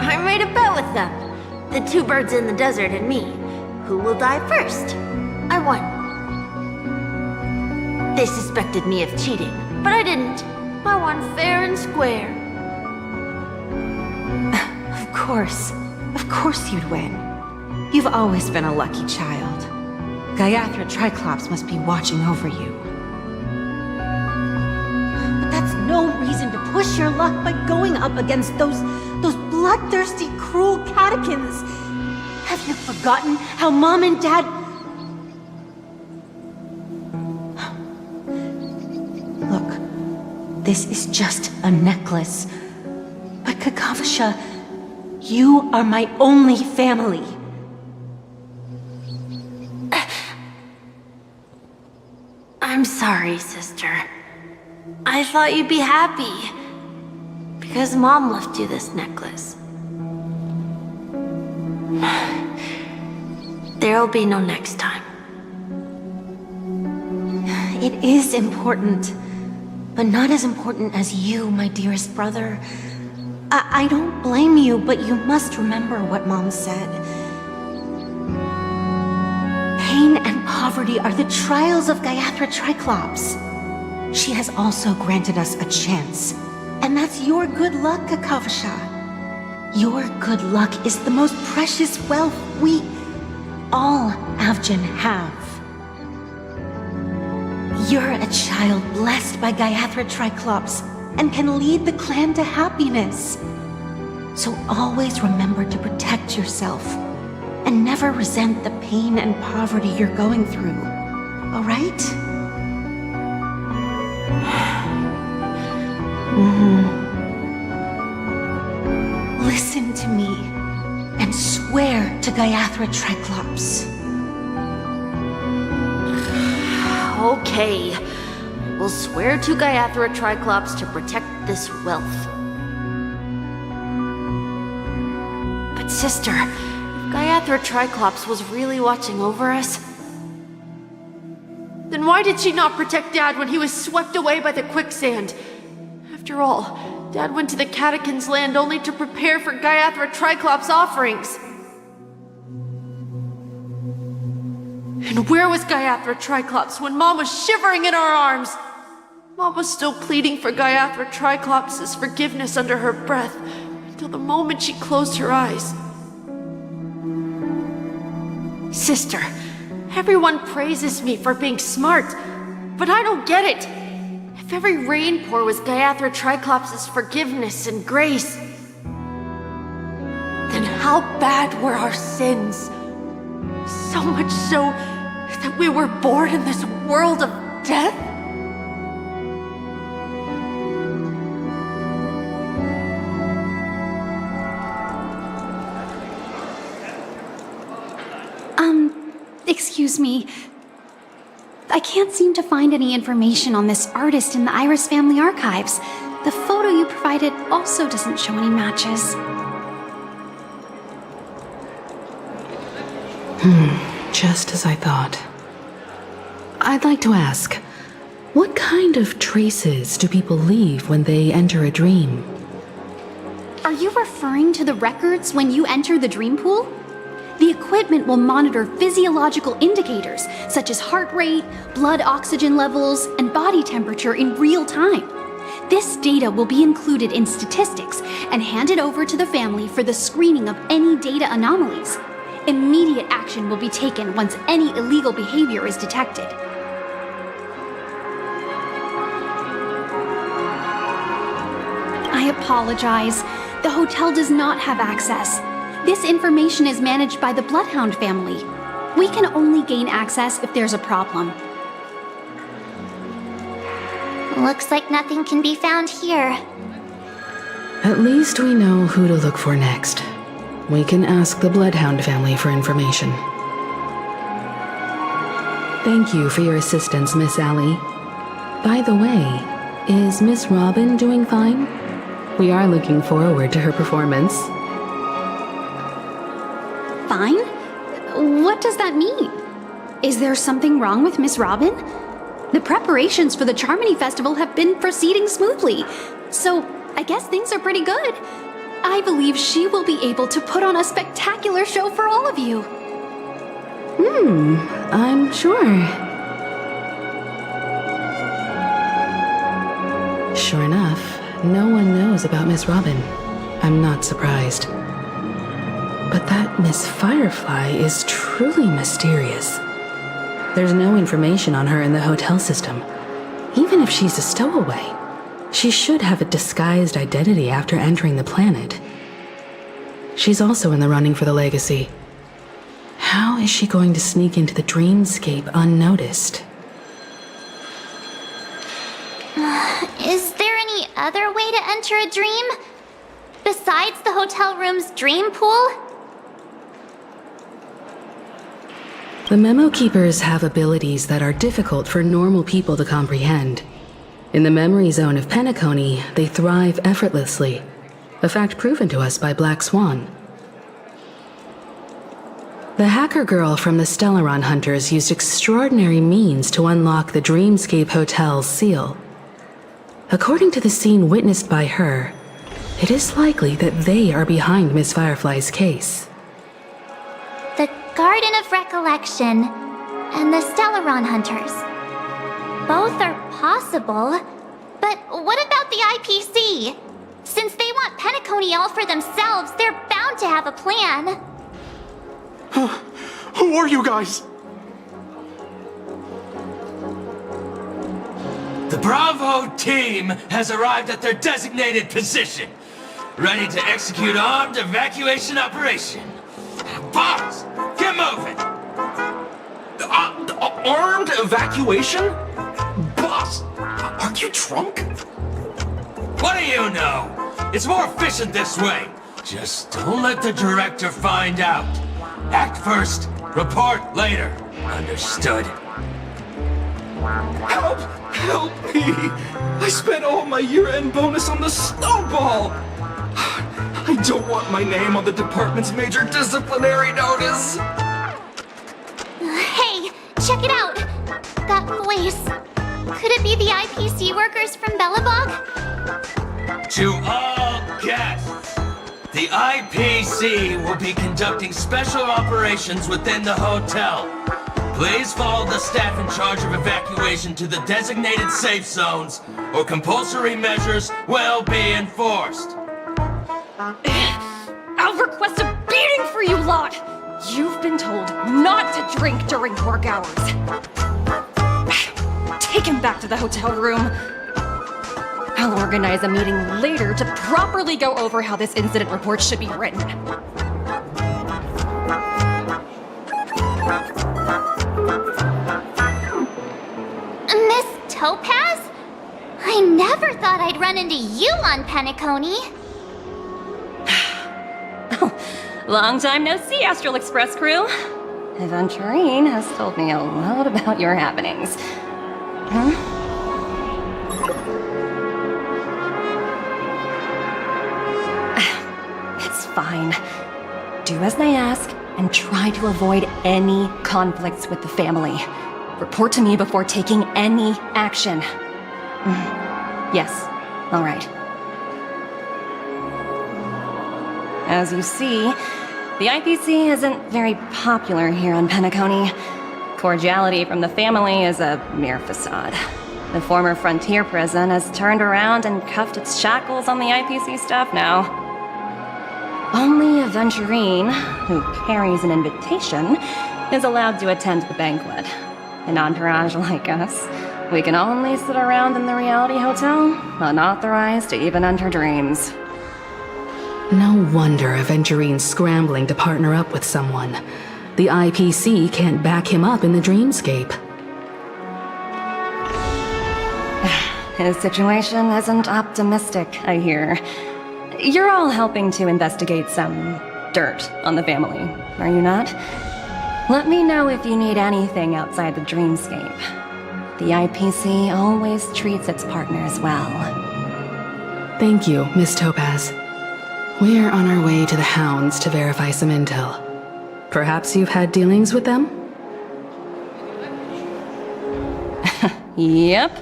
I made a bet with them. The 2 birds in the desert and me. Who will die first? I won. They suspected me of cheating, but I didn't. I won fair and square. Of course you'd win. You've always been a lucky child. Gaiathra Triclops must be watching over you. But that's no reason to push your luck by going up against those bloodthirsty, cruel catechins. Have you forgotten how Mom and Dad... Look, this is just a necklace. But Kakavasha, you are my only family. I'm sorry, sister. I thought you'd be happy. Because Mom left you this necklace. There'll be no next time. It is important, but not as important as you, my dearest brother. I don't blame you, but you must remember what Mom said. Pain and poverty are the trials of Gayatri Triclops. She has also granted us a chance, and that's your good luck, Kakavasha. Your good luck is the most precious wealth we, all Avgin, have. You're a child blessed by Gayatri Triclops and can lead the clan to happiness. So always remember to protect yourself and never resent the pain and poverty you're going through, all right? Listen to me and swear to Gayatri Triclops. Okay. We'll swear to Gayatri Triclops to protect this wealth. But sister, if Gayatri Triclops was really watching over us, Then why did she not protect Dad when he was swept away by the quicksand? After all, Dad went to the Catechins' land only to prepare for Gayatri Triclops' offerings. And where was Gayatri Triclops when Mom was shivering in our arms? Mom was still pleading for Gayatri Triclops' forgiveness under her breath, until the moment she closed her eyes. Sister, everyone praises me for being smart, but I don't get it. If every rain pour was Gayatri Triclops' forgiveness and grace, then how bad were our sins? So much so that we were born in this world of death? Excuse me. I can't seem to find any information on this artist in the Iris family archives. The photo you provided also doesn't show any matches. Just as I thought. I'd like to ask, what kind of traces do people leave when they enter a dream? Are you referring to the records when you enter the dream pool? The equipment will monitor physiological indicators such as heart rate, blood oxygen levels, and body temperature in real time. This data will be included in statistics and handed over to the family for the screening of any data anomalies. Immediate action will be taken once any illegal behavior is detected. I apologize. The hotel does not have access. This information is managed by the Bloodhound family. We can only gain access if there's a problem. Looks like nothing can be found here. At least we know who to look for next. We can ask the Bloodhound family for information. Thank you for your assistance, Miss Allie. By the way, is Miss Robin doing fine? We are looking forward to her performance. Fine? What does that mean? Is there something wrong with Miss Robin? The preparations for the Charmony Festival have been proceeding smoothly, so I guess things are pretty good. I believe she will be able to put on a spectacular show for all of you. I'm sure. Sure enough, no one knows about Miss Robin. I'm not surprised. But that Miss Firefly is truly mysterious. There's no information on her in the hotel system. Even if she's a stowaway, she should have a disguised identity after entering the planet. She's also in the running for the legacy. How is she going to sneak into the dreamscape unnoticed? Is there any other way to enter a dream? Besides the hotel room's dream pool? The Memo Keepers have abilities that are difficult for normal people to comprehend. In the memory zone of Penacony, they thrive effortlessly, a fact proven to us by Black Swan. The hacker girl from the Stellaron Hunters used extraordinary means to unlock the Dreamscape Hotel's seal. According to the scene witnessed by her, it is likely that they are behind Miss Firefly's case. The Garden of Recollection and the Stellaron Hunters. Both are possible, but what about the IPC? Since they want Penacony all for themselves, they're bound to have a plan. Who are you guys? The Bravo team has arrived at their designated position, ready to execute armed evacuation operation. Boss, get moving! Armed evacuation? Boss, aren't you drunk? What do you know? It's more efficient this way. Just don't let the director find out. Act first, report later. Understood? Help! Help me! I spent all my year-end bonus on the snowball! I don't want my name on the department's major disciplinary notice! Hey, check it out! That voice. Could it be the IPC workers from Bellabog? To all guests, the IPC will be conducting special operations within the hotel. Please follow the staff in charge of evacuation to the designated safe zones, or compulsory measures will be enforced. I'll request a beating for you lot! You've been told not to drink during work hours. Take him back to the hotel room. I'll organize a meeting later to properly go over how this incident report should be written. Miss Topaz? I never thought I'd run into you on Penacony. Long time no see, Astral Express crew. Aventurine has told me a lot about your happenings. Huh? It's fine. Do as they ask and try to avoid any conflicts with the family. Report to me before taking any action. Yes, all right. As you see, the IPC isn't very popular here on Penacony. Cordiality from the family is a mere facade. The former frontier prison has turned around and cuffed its shackles on the IPC staff now. Only Aventurine, who carries an invitation, is allowed to attend the banquet. An entourage like us, we can only sit around in the reality hotel, unauthorized to even enter dreams. No wonder Aventurine's scrambling to partner up with someone. The IPC can't back him up in the dreamscape. His situation isn't optimistic, I hear. You're all helping to investigate some dirt on the family, are you not? Let me know if you need anything outside the dreamscape. The IPC always treats its partners well. Thank you, Miss Topaz. We're on our way to the Hounds to verify some intel. Perhaps you've had dealings with them? Yep.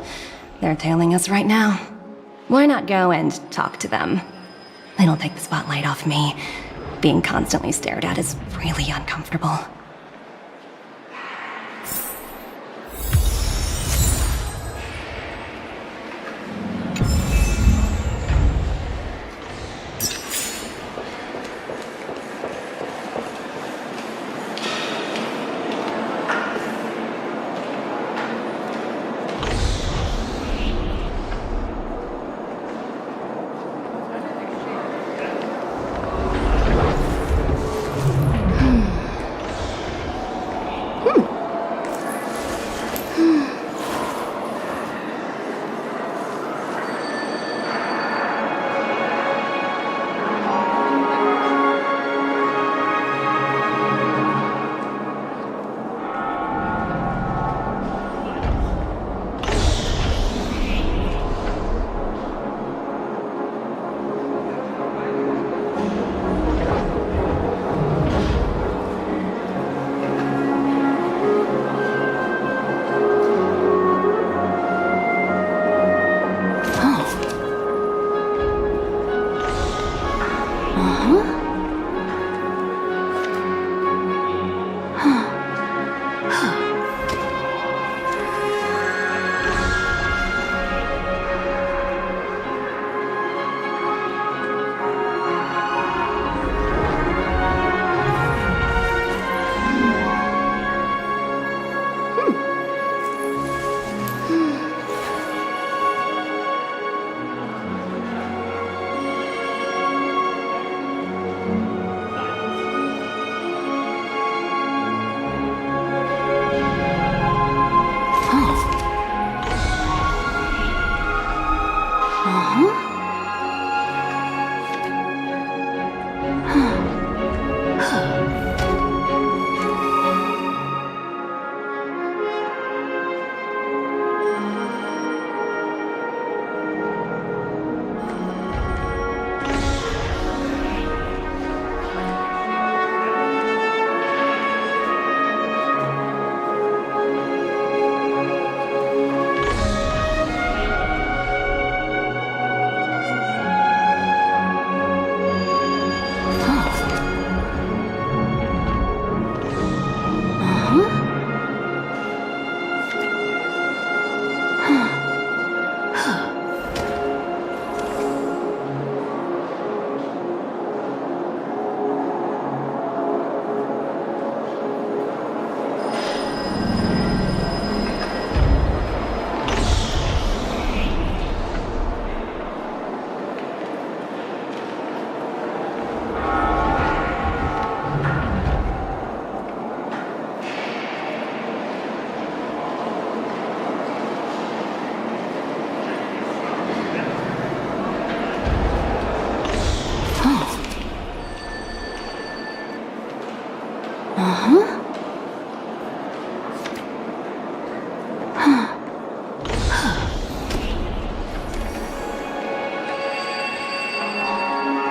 They're tailing us right now. Why not go and talk to them? It'll take the spotlight off me. Being constantly stared at is really uncomfortable. Huh?